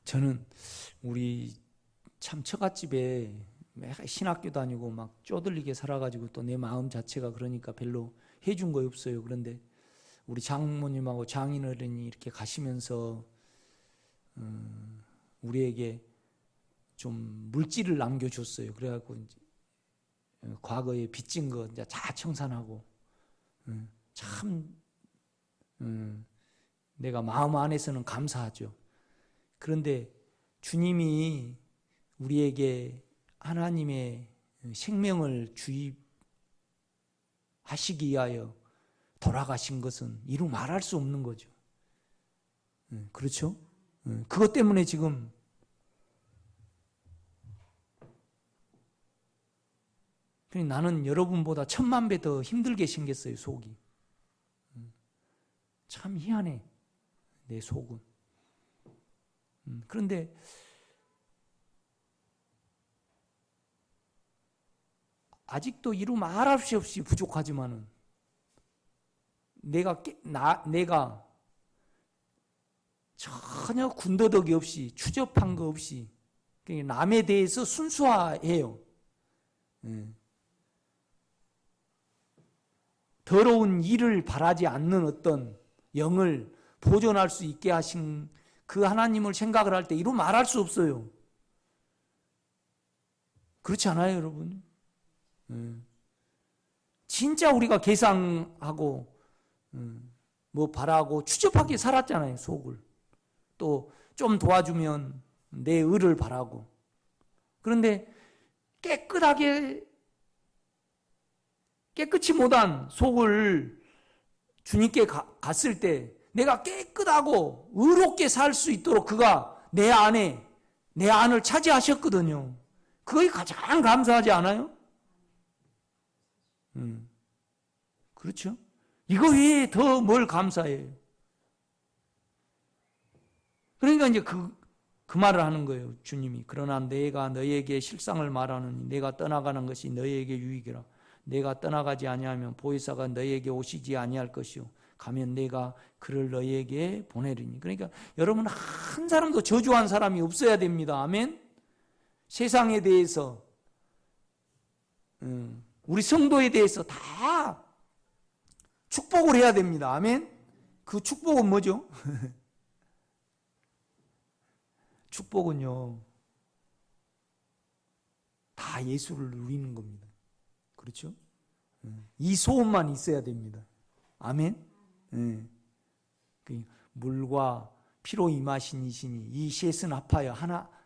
저는 우리 참 처갓집에 신학교 다니고 막 쪼들리게 살아가지고 또 내 마음 자체가 그러니까 별로 해준 거 없어요. 그런데 우리 장모님하고 장인어른이 이렇게 가시면서 우리에게 좀 물질을 남겨줬어요. 그래갖고 이제 과거에 빚진 거 이제 다 청산하고 참 내가 마음 안에서는 감사하죠. 그런데 주님이 우리에게 하나님의 생명을 주입하시기 위하여 돌아가신 것은 이루 말할 수 없는 거죠. 그렇죠? 그것 때문에 지금 나는 여러분보다 1000만 배 더 힘들게 생겼어요. 속이. 참 희한해. 내 속은. 그런데 아직도 이루 말할 수 없이 부족하지만은 내가 전혀 군더더기 없이 추접한 거 없이 남에 대해서 순수해요. 더러운 일을 바라지 않는 어떤 영을 보존할 수 있게 하신 그 하나님을 생각을 할 때 이루 말할 수 없어요. 그렇지 않아요, 여러분? 진짜 우리가 계상하고 뭐 바라고 추접하게 살았잖아요, 속을. 또 좀 도와주면 내 의를 바라고. 그런데 깨끗이 못한 속을 주님께 갔을 때 내가 깨끗하고 의롭게 살 수 있도록 그가 내 안을 차지하셨거든요. 그게 가장 감사하지 않아요? 그렇죠? 이거 외에 더 뭘 감사해요? 그러니까 이제 그 말을 하는 거예요, 주님이. 그러나 내가 너희에게 실상을 말하느니 내가 떠나가는 것이 너희에게 유익이라. 내가 떠나가지 아니하면 보혜사가 너희에게 오시지 아니할 것이요. 가면 내가 그를 너희에게 보내리니. 그러니까 여러분 한 사람도 저주한 사람이 없어야 됩니다. 아멘? 세상에 대해서 우리 성도에 대해서 다 축복을 해야 됩니다. 아멘? 그 축복은 뭐죠? 축복은요, 다 예수를 누리는 겁니다. 그렇죠? 이 소원만 있어야 됩니다. 아멘? 물과 피로 임하신 이시니 이 셋은 합하여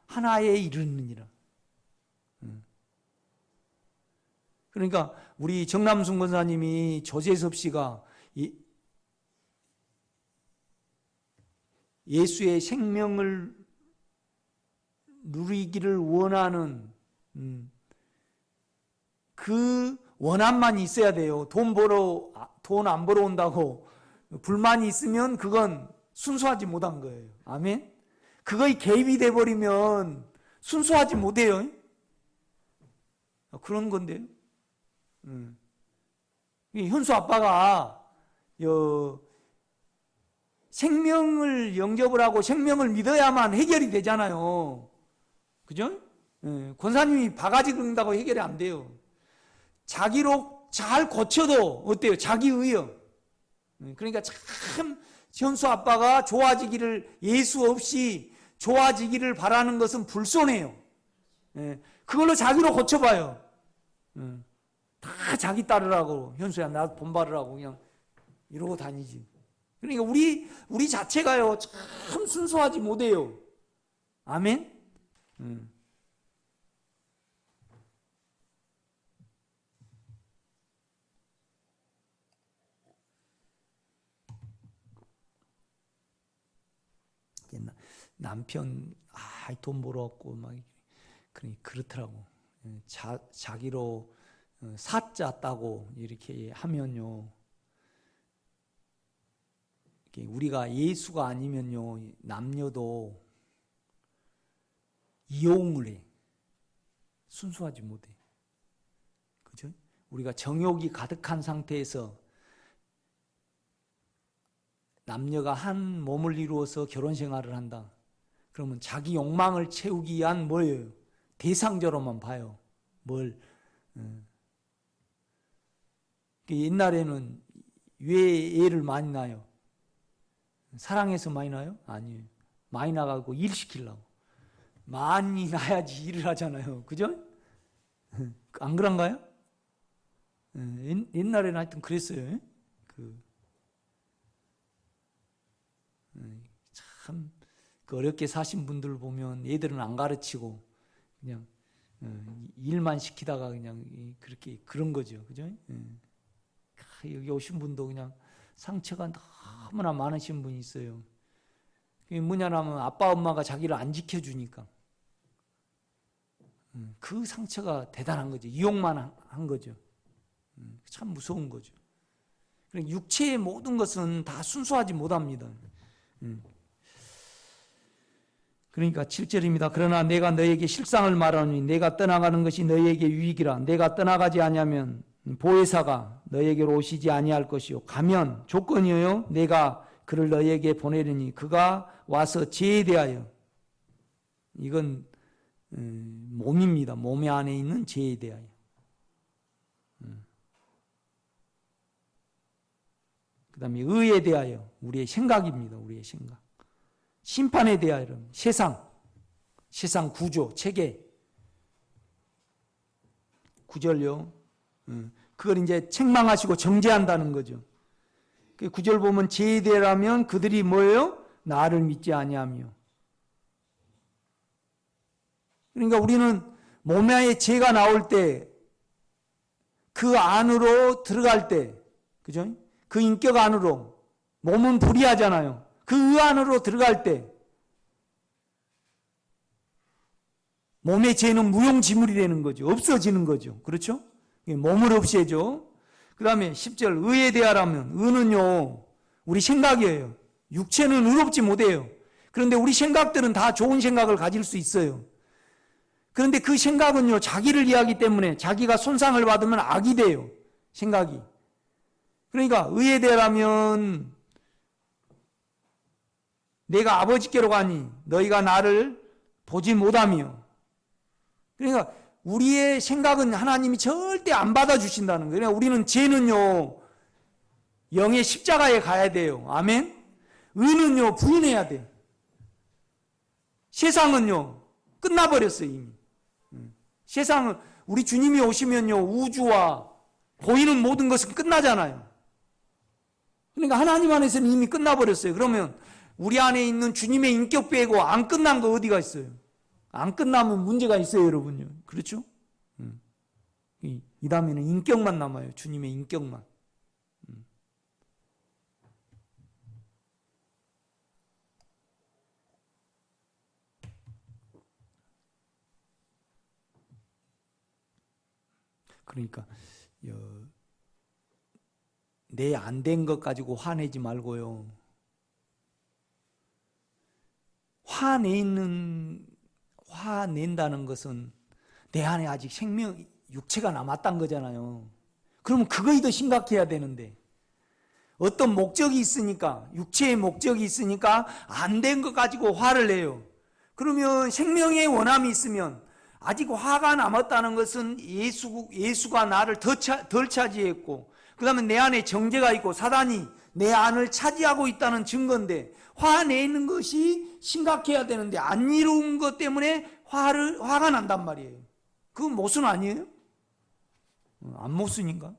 하나에 이르느니라. 그러니까 우리 정남순 권사님이 조재섭 씨가 예수의 생명을 누리기를 원하는 그 원함만 있어야 돼요. 돈 안 벌어 온다고 불만이 있으면 그건 순수하지 못한 거예요. 아멘? 그거에 개입이 돼버리면 순수하지 못해요. 그런 건데요. 이 현수 아빠가 생명을 영접을 하고 생명을 믿어야만 해결이 되잖아요. 그죠? 권사님이 바가지 긁는다고 해결이 안 돼요. 자기로 잘 고쳐도 어때요? 자기의요. 그러니까 참 현수 아빠가 좋아지기를, 예수 없이 좋아지기를 바라는 것은 불손해요. 그걸로 자기로 고쳐봐요. 다 자기 따르라고, 현수야 나 본받으라고 그냥 이러고 다니지. 그러니까 우리 자체가요 참 순수하지 못해요. 아멘. 남편 돈 벌어갖고 막 그렇더라고. 자기로 사자 따고 이렇게 하면요, 우리가 예수가 아니면요 남녀도 이용을 해. 순수하지 못해. 그죠? 우리가 정욕이 가득한 상태에서 남녀가 한 몸을 이루어서 결혼 생활을 한다. 그러면 자기 욕망을 채우기 위한 뭐예요? 대상자로만 봐요. 뭘? 옛날에는 왜 애를 많이 낳아요? 사랑해서 많이 낳아요? 아니에요. 많이 낳아가지고 일 시키려고. 많이 낳아야지 일을 하잖아요. 그죠? 안 그런가요? 옛날에는 하여튼 그랬어요. 참 어렵게 사신 분들 보면 애들은 안 가르치고 그냥 일만 시키다가 그냥 그렇게 그런 거죠. 그죠? 여기 오신 분도 그냥 상처가 너무나 많으신 분이 있어요. 그게 뭐냐면 아빠 엄마가 자기를 안 지켜주니까 그 상처가 대단한 거죠. 이용만 한 거죠. 참 무서운 거죠. 육체의 모든 것은 다 순수하지 못합니다. 그러니까 7절입니다. 그러나 내가 너에게 실상을 말하노니 내가 떠나가는 것이 너에게 유익이라. 내가 떠나가지 아니하면 보혜사가 너에게로 오시지 아니할 것이요. 가면 조건이요. 내가 그를 너에게 보내리니 그가 와서 죄에 대하여, 이건 몸입니다. 몸 안에 있는 죄에 대하여. 그 다음에 의에 대하여, 우리의 생각입니다. 우리의 생각. 심판에 대하여, 세상 구조, 체계. 9절요. 그걸 이제 책망하시고 정죄한다는 거죠. 9절 보면 죄에 대하면 그들이 뭐예요? 나를 믿지 아니하며. 그러니까 우리는 몸에 죄가 나올 때, 그 안으로 들어갈 때, 그죠? 그 인격 안으로, 몸은 불의하잖아요. 그 안으로 들어갈 때 몸의 죄는 무용지물이 되는 거죠. 없어지는 거죠. 그렇죠? 몸을 없애죠. 그 다음에 10절 의에 대하라면, 의는요 우리 생각이에요. 육체는 의롭지 못해요. 그런데 우리 생각들은 다 좋은 생각을 가질 수 있어요. 그런데 그 생각은요 자기를 이해하기 때문에 자기가 손상을 받으면 악이 돼요. 생각이. 그러니까 의에 대하라면 내가 아버지께로 가니 너희가 나를 보지 못하며. 그러니까 우리의 생각은 하나님이 절대 안 받아주신다는 거예요. 그러니까 우리는 죄는요 영의 십자가에 가야 돼요. 아멘. 의는요 부인해야 돼. 세상은요 끝나버렸어요 이미. 세상은 우리 주님이 오시면요 우주와 보이는 모든 것은 끝나잖아요. 그러니까 하나님 안에서는 이미 끝나버렸어요. 그러면 우리 안에 있는 주님의 인격 빼고 안 끝난 거 어디가 있어요? 안 끝나면 문제가 있어요, 여러분요. 그렇죠? 이 다음에는 인격만 남아요. 주님의 인격만. 그러니까 내 안 된 것 가지고 화내지 말고요. 화낸다는 것은 내 안에 아직 육체가 남았다는 거잖아요. 그러면 그거이 더 심각해야 되는데, 어떤 목적이 있으니까, 육체의 목적이 있으니까 안 된 것 가지고 화를 내요. 그러면 생명의 원함이 있으면 아직 화가 남았다는 것은 예수가 나를 덜 차지했고, 그 다음에 내 안에 정죄가 있고 사단이 내 안을 차지하고 있다는 증거인데, 화내는 것이 심각해야 되는데 안 이룬 것 때문에 화가 난단 말이에요. 그건 모순 아니에요? 안 모순인가?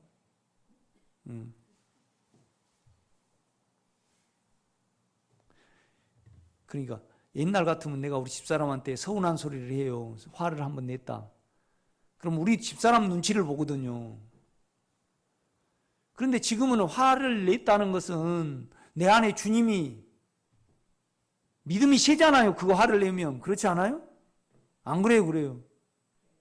그러니까 옛날 같으면 내가 우리 집사람한테 서운한 소리를 해요. 화를 한번 냈다. 그럼 우리 집사람 눈치를 보거든요. 그런데 지금은 화를 냈다는 것은 내 안에 주님이 믿음이 세잖아요. 그거 화를 내면. 그렇지 않아요? 안 그래요? 그래요.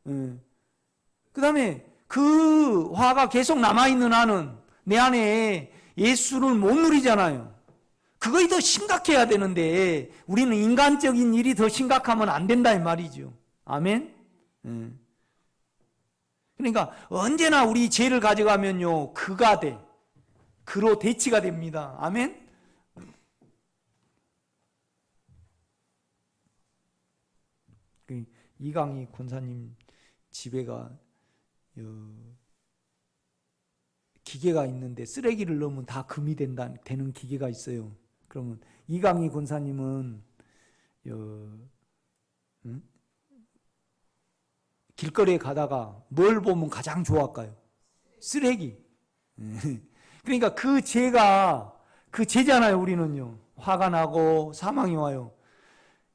그 다음에 그 화가 계속 남아있는 한은 내 안에 예수를 못 누리잖아요. 그거이 더 심각해야 되는데 우리는 인간적인 일이 더 심각하면 안 된다 이 말이죠. 아멘? 그러니까 언제나 우리 죄를 가져가면요, 그가 돼. 그로 대치가 됩니다. 아멘? 이강희 권사님 집에가 기계가 있는데 쓰레기를 넣으면 다 금이 되는 기계가 있어요. 그러면 이강희 권사님은 길거리에 가다가 뭘 보면 가장 좋아할까요? 쓰레기. 그러니까 그 죄잖아요. 우리는요. 화가 나고 사망이 와요.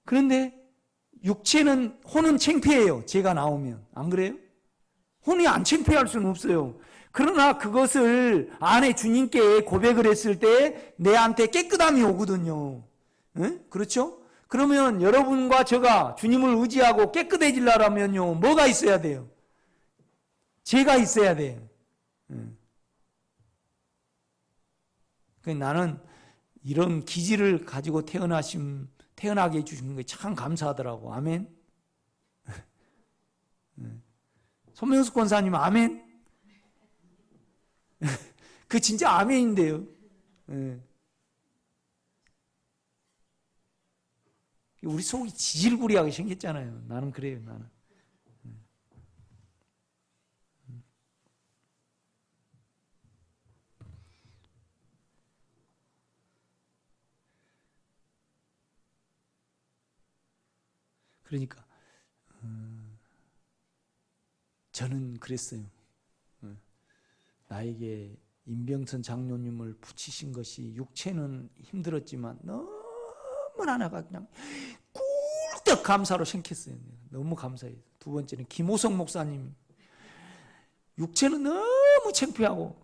그런데 육체는, 혼은 창피해요. 죄가 나오면. 안 그래요? 혼이 안 창피할 수는 없어요. 그러나 그것을 안에 주님께 고백을 했을 때 내한테 깨끗함이 오거든요. 그렇죠? 그러면 여러분과 제가 주님을 의지하고 깨끗해지려면요, 뭐가 있어야 돼요? 죄가 있어야 돼요. 나는 이런 기질을 가지고 태어나게 해주신 게 참 감사하더라고. 아멘. 손명숙 권사님 아멘. 그 진짜 아멘인데요. 우리 속이 지질구리하게 생겼잖아요. 나는 그래요. 나는. 그러니까 저는 그랬어요. 나에게 임병선 장로님을 붙이신 것이 육체는 힘들었지만 너무나 나가 그냥 꿀떡 감사로 생겼어요. 너무 감사해요. 두 번째는 김호성 목사님. 육체는 너무 창피하고,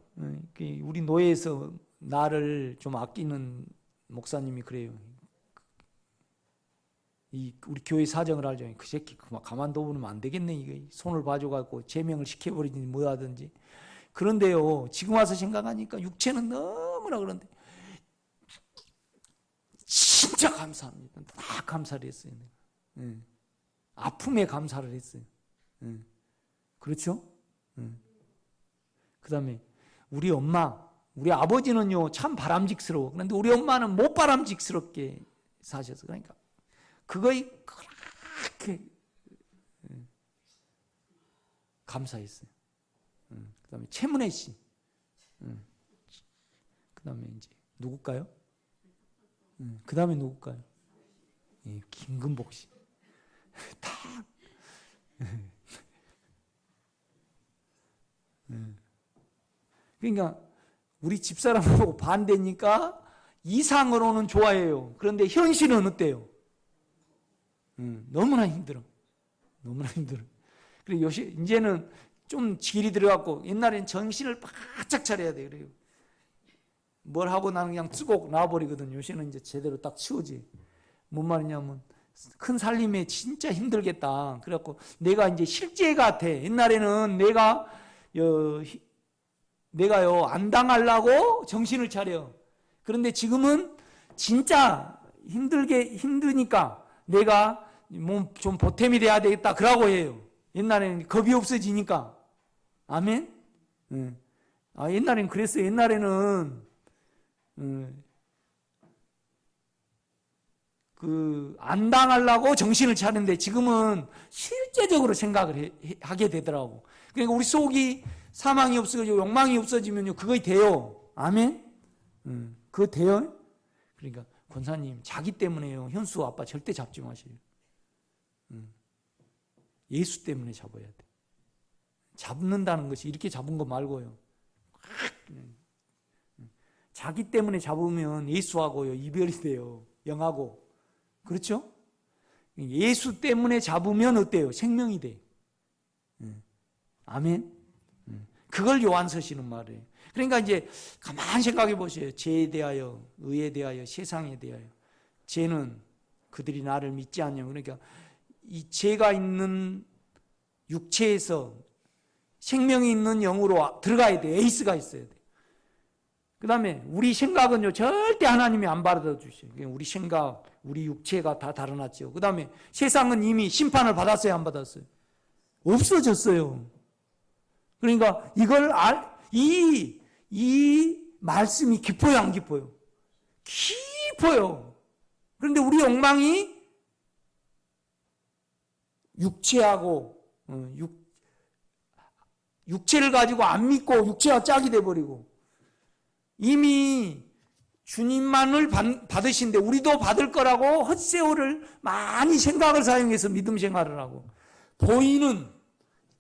우리 노예에서 나를 좀 아끼는 목사님이 그래요. 우리 교회 사정을 알죠. 그 새끼 가만둬보면 안 되겠네. 이게 손을 봐줘갖고 제명을 시켜버리든지 뭐하든지. 그런데요, 지금 와서 생각하니까 육체는 너무나 그런데 진짜 감사합니다. 다 감사를 했어요. 아픔에 감사를 했어요. 그렇죠? 그 다음에 우리 엄마, 우리 아버지는요 참 바람직스러워. 그런데 우리 엄마는 못 바람직스럽게 사셔서, 그러니까 그거에 그렇게 감사했어요. 그 다음에 최문혜 씨. 그 다음에 이제 누굴까요? 그 다음에 누굴까요? 예, 김근복 씨. 다. 그러니까 우리 집사람하고 반대니까 이상으로는 좋아해요. 그런데 현실은 어때요? 너무나 힘들어. 너무나 힘들어. 그리고 이제는 좀 질이 들어갖고, 옛날엔 정신을 바짝 차려야 돼요. 그래요. 뭘 하고 나는 그냥 쓰고 나와버리거든요. 요새는 이제 제대로 딱 치우지. 뭔 말이냐면, 큰 살림에 진짜 힘들겠다. 그래갖고 내가 이제 실제 같아. 옛날에는 내가요 안 당하려고 정신을 차려. 그런데 지금은 진짜 힘드니까 내가 뭐 좀 보탬이 돼야 되겠다 그러고 해요. 옛날에는 겁이 없어지니까. 아멘. 옛날에는 그랬어요. 옛날에는 안 당하려고 정신을 차리는데 지금은 실제적으로 생각을 하게 되더라고. 그러니까 우리 속이 사망이 없어지고 욕망이 없어지면요, 그거 돼요. 아멘? 그거 돼요? 그러니까 권사님, 자기 때문에요. 현수 아빠 절대 잡지 마세요. 예수 때문에 잡아야 돼. 잡는다는 것이 이렇게 잡은 거 말고요. 자기 때문에 잡으면 예수하고요, 이별이 돼요. 영하고. 그렇죠? 예수 때문에 잡으면 어때요? 생명이 돼. 아멘? 그걸 요한서시는 말이에요. 그러니까 이제 가만히 생각해 보세요. 죄에 대하여, 의에 대하여, 세상에 대하여. 죄는 그들이 나를 믿지 않냐. 그러니까 이 죄가 있는 육체에서 생명이 있는 영으로 들어가야 돼. 에이스가 있어야 돼. 그 다음에 우리 생각은요, 절대 하나님이 안 받아주셔요. 우리 생각, 우리 육체가 다 달아났죠. 그 다음에 세상은 이미 심판을 받았어요, 안 받았어요? 없어졌어요. 그러니까 이걸 이 말씀이 깊어요, 안 깊어요? 깊어요. 그런데 우리 욕망이 육체하고, 육체를 가지고 안 믿고 육체와 짝이 돼버리고, 이미 주님만을 받으신데 우리도 받을 거라고 헛세월을 많이 생각을 사용해서 믿음 생활을 하고, 보이는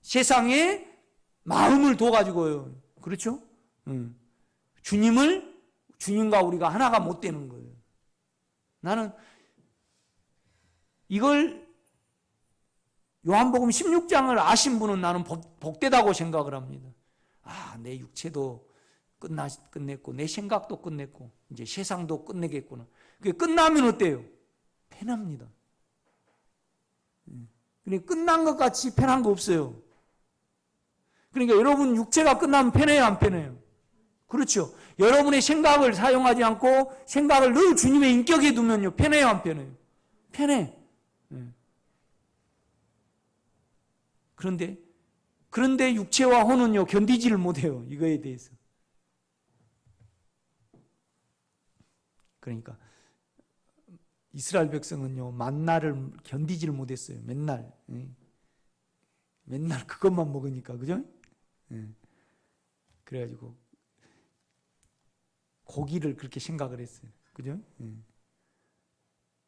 세상에 마음을 둬가지고요. 그렇죠? 주님과 우리가 하나가 못 되는 거예요. 나는 이걸 요한복음 16장을 아신 분은 나는 복되다고 생각을 합니다. 내 육체도 끝냈고, 내 생각도 끝냈고, 이제 세상도 끝내겠구나. 그게 끝나면 어때요? 편합니다. 그러니까 끝난 것 같이 편한 거 없어요. 그러니까 여러분 육체가 끝나면 편해요, 안 편해요? 그렇죠. 여러분의 생각을 사용하지 않고 생각을 늘 주님의 인격에 두면요, 편해요, 안 편해요? 편해. 그런데 육체와 혼은요, 견디지를 못해요, 이거에 대해서. 그러니까 이스라엘 백성은요, 만나를 견디지를 못했어요. 맨날 그것만 먹으니까, 그죠? 그래가지고 고기를 그렇게 생각을 했어요, 그죠?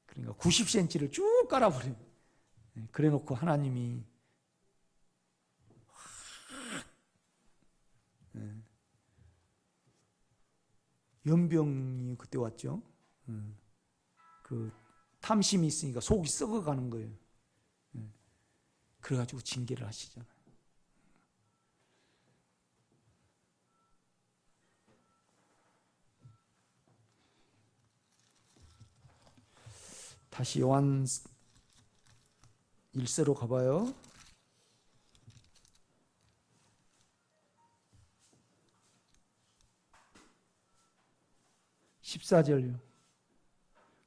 그러니까 90cm를 쭉 깔아버려요. 그래놓고 하나님이 연병이 그때 왔죠. 그 탐심이 있으니까 속이 썩어가는 거예요. 그래가지고 징계를 하시잖아요. 다시 요한 1서로 가봐요. 14절요.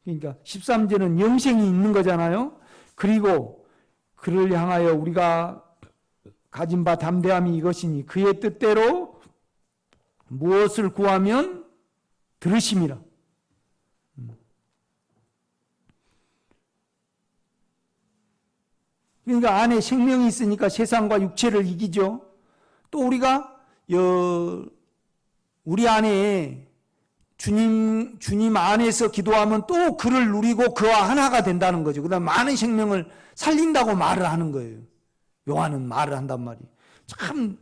그러니까 13절은 영생이 있는 거잖아요. 그리고 그를 향하여 우리가 가진 바 담대함이 이것이니 그의 뜻대로 무엇을 구하면 들으심이라. 그러니까 안에 생명이 있으니까 세상과 육체를 이기죠. 또 우리가 우리 안에 주님 안에서 기도하면 또 그를 누리고 그와 하나가 된다는 거죠. 그 다음에 많은 생명을 살린다고 말을 하는 거예요. 요한은 말을 한단 말이에요. 참,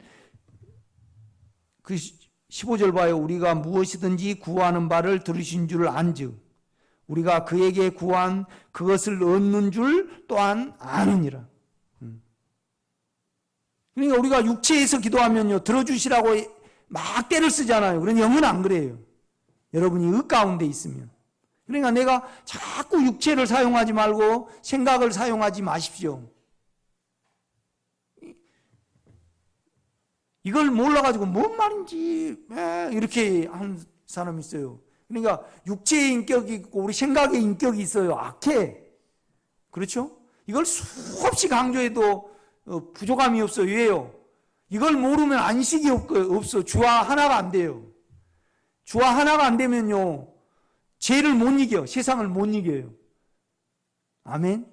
그 15절 봐요. 우리가 무엇이든지 구하는 바를 들으신 줄 안즉 우리가 그에게 구한 그것을 얻는 줄 또한 아느니라. 그러니까 우리가 육체에서 기도하면요, 들어주시라고 막 때를 쓰잖아요. 그러니 영은 안 그래요. 여러분이 의 가운데 있으면. 그러니까 내가 자꾸 육체를 사용하지 말고 생각을 사용하지 마십시오. 이걸 몰라가지고 뭔 말인지 이렇게 하는 사람이 있어요. 그러니까 육체의 인격이 있고 우리 생각의 인격이 있어요. 악해. 그렇죠? 이걸 수없이 강조해도 부족함이 없어요. 왜요? 이걸 모르면 안식이 없어. 주와 하나가 안 돼요. 주와 하나가 안 되면요, 죄를 못 이겨. 세상을 못 이겨요. 아멘?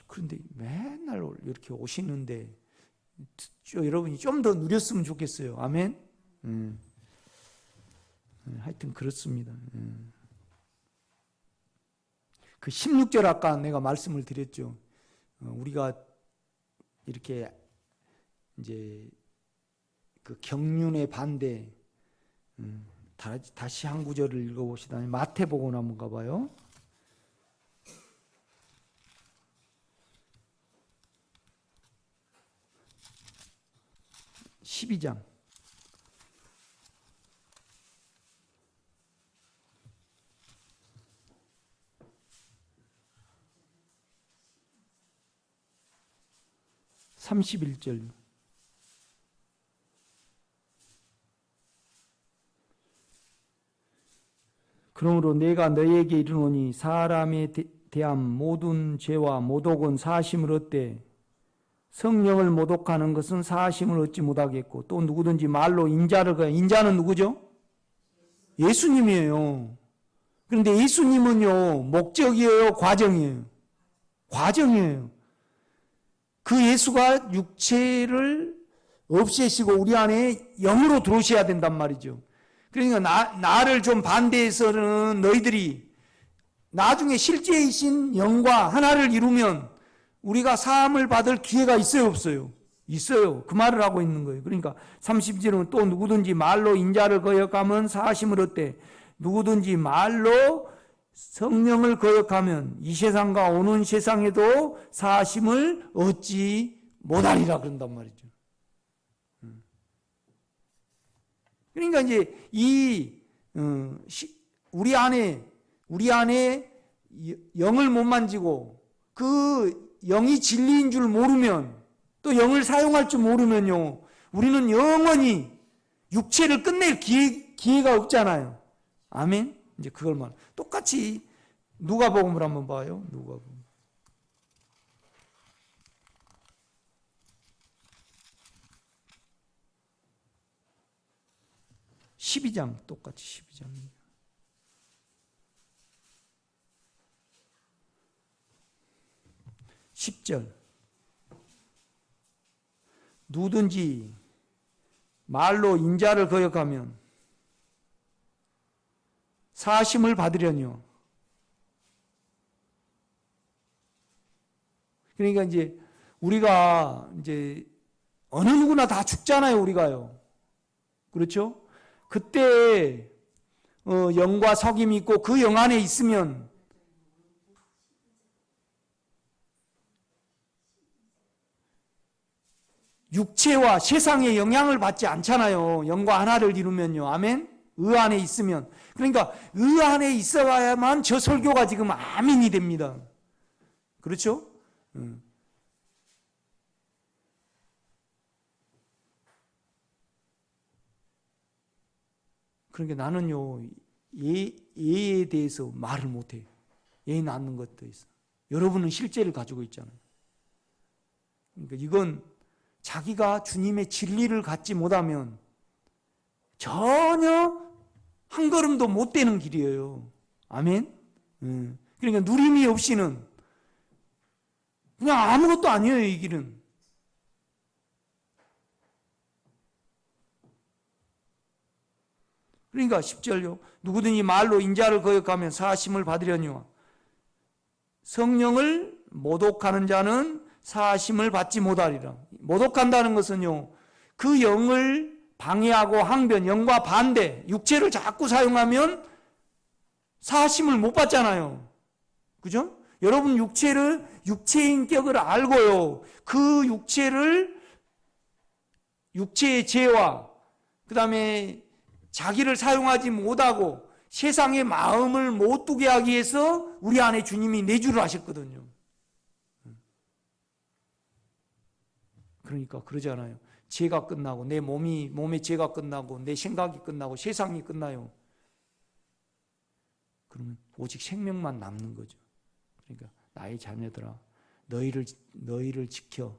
그런데 맨날 이렇게 오시는데 여러분이 좀 더 누렸으면 좋겠어요. 아멘? 하여튼 그렇습니다. 그 16절 아까 내가 말씀을 드렸죠. 우리가 이렇게 이제 그 경륜의 반대, 다시 한 구절을 읽어봅시다. 마태복음 한번 가봐요. 12장. (31절) 그러므로 내가 너희에게 이르노니 사람에 대한 모든 죄와 모독은 사심을 얻되 성령을 모독하는 것은 사심을 얻지 못하겠고 또 누구든지 말로 인자는 누구죠? 예수님이에요. 그런데 예수님은요, 목적이에요, 과정이에요? 과정이에요. 그 예수가 육체를 없애시고 우리 안에 영으로 들어오셔야 된단 말이죠. 그러니까 나를 좀 반대해서는 너희들이 나중에 실제이신 영과 하나를 이루면 우리가 사함을 받을 기회가 있어요, 없어요? 있어요. 그 말을 하고 있는 거예요. 그러니까 30절은 또 누구든지 말로 인자를 거역하면 사심을 얻되 누구든지 말로 성령을 거역하면 이 세상과 오는 세상에도 사심을 얻지 못하리라 그런단 말이죠. 그러니까 이제 우리 안에 영을 못 만지고 그 영이 진리인 줄 모르면 또 영을 사용할 줄 모르면요, 우리는 영원히 육체를 끝낼 기회가 없잖아요. 아멘? 이제 그걸 말. 똑같이 누가복음을 한번 봐요. 누가복음. (12장) 똑같이 12장입니다. 10절 누구든지 말로 인자를 거역하면 사심을 받으려니요. 그러니까 이제 우리가 이제 어느 누구나 다 죽잖아요, 우리가요. 그렇죠? 그때 영과 석임이 있고 그 영 안에 있으면 육체와 세상의 영향을 받지 않잖아요. 영과 하나를 이루면요. 아멘? 의 안에 있으면. 그러니까 의 안에 있어야만 저 설교가 지금 아멘이 됩니다. 그렇죠? 그러니까 나는요, 예에 대해서 말을 못해요. 예 낳는 것도 있어. 여러분은 실제를 가지고 있잖아요. 그러니까 이건 자기가 주님의 진리를 갖지 못하면 전혀 한 걸음도 못 되는 길이에요. 아멘? 그러니까 누림이 없이는 그냥 아무것도 아니에요, 이 길은. 그러니까 10절요. 누구든지 말로 인자를 거역하면 사심을 받으려니와 성령을 모독하는 자는 사심을 받지 못하리라. 모독한다는 것은요, 그 영을 방해하고 항변, 영과 반대, 육체를 자꾸 사용하면 사심을 못 받잖아요. 그죠? 여러분 육체의 인격을 알고요, 그 육체의 죄와 그 다음에 자기를 사용하지 못하고 세상의 마음을 못 두게 하기 위해서 우리 안에 주님이 내주를 하셨거든요. 그러니까 그러잖아요. 죄가 끝나고 내 몸의 죄가 끝나고 내 생각이 끝나고 세상이 끝나요. 그러면 오직 생명만 남는 거죠. 그러니까 나의 자녀들아, 너희를 지켜.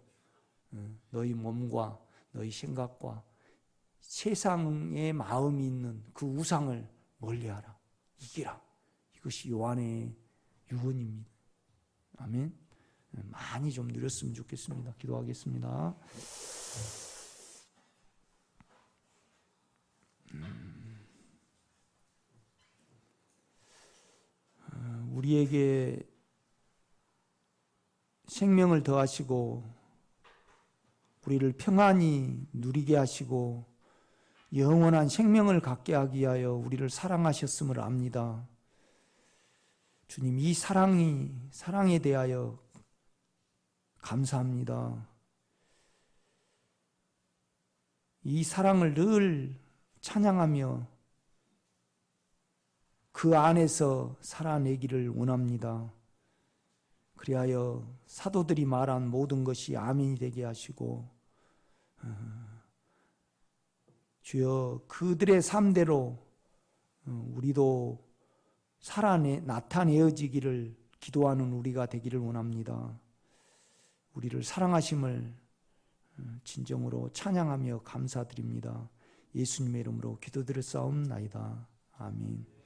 너희 몸과 너희 생각과 세상의 마음이 있는 그 우상을 멀리하라. 이기라. 이것이 요한의 유언입니다. 아멘. 많이 좀 누렸으면 좋겠습니다. 기도하겠습니다. 우리에게 생명을 더하시고 우리를 평안히 누리게 하시고 영원한 생명을 갖게 하기 위하여 우리를 사랑하셨음을 압니다. 주님, 이 사랑에 대하여 감사합니다. 이 사랑을 늘 찬양하며 그 안에서 살아내기를 원합니다. 그리하여 사도들이 말한 모든 것이 아멘이 되게 하시고 주여 그들의 삶대로 우리도 나타내어지기를 기도하는 우리가 되기를 원합니다. 우리를 사랑하심을 진정으로 찬양하며 감사드립니다. 예수님의 이름으로 기도드렸사옵나이다. 아멘.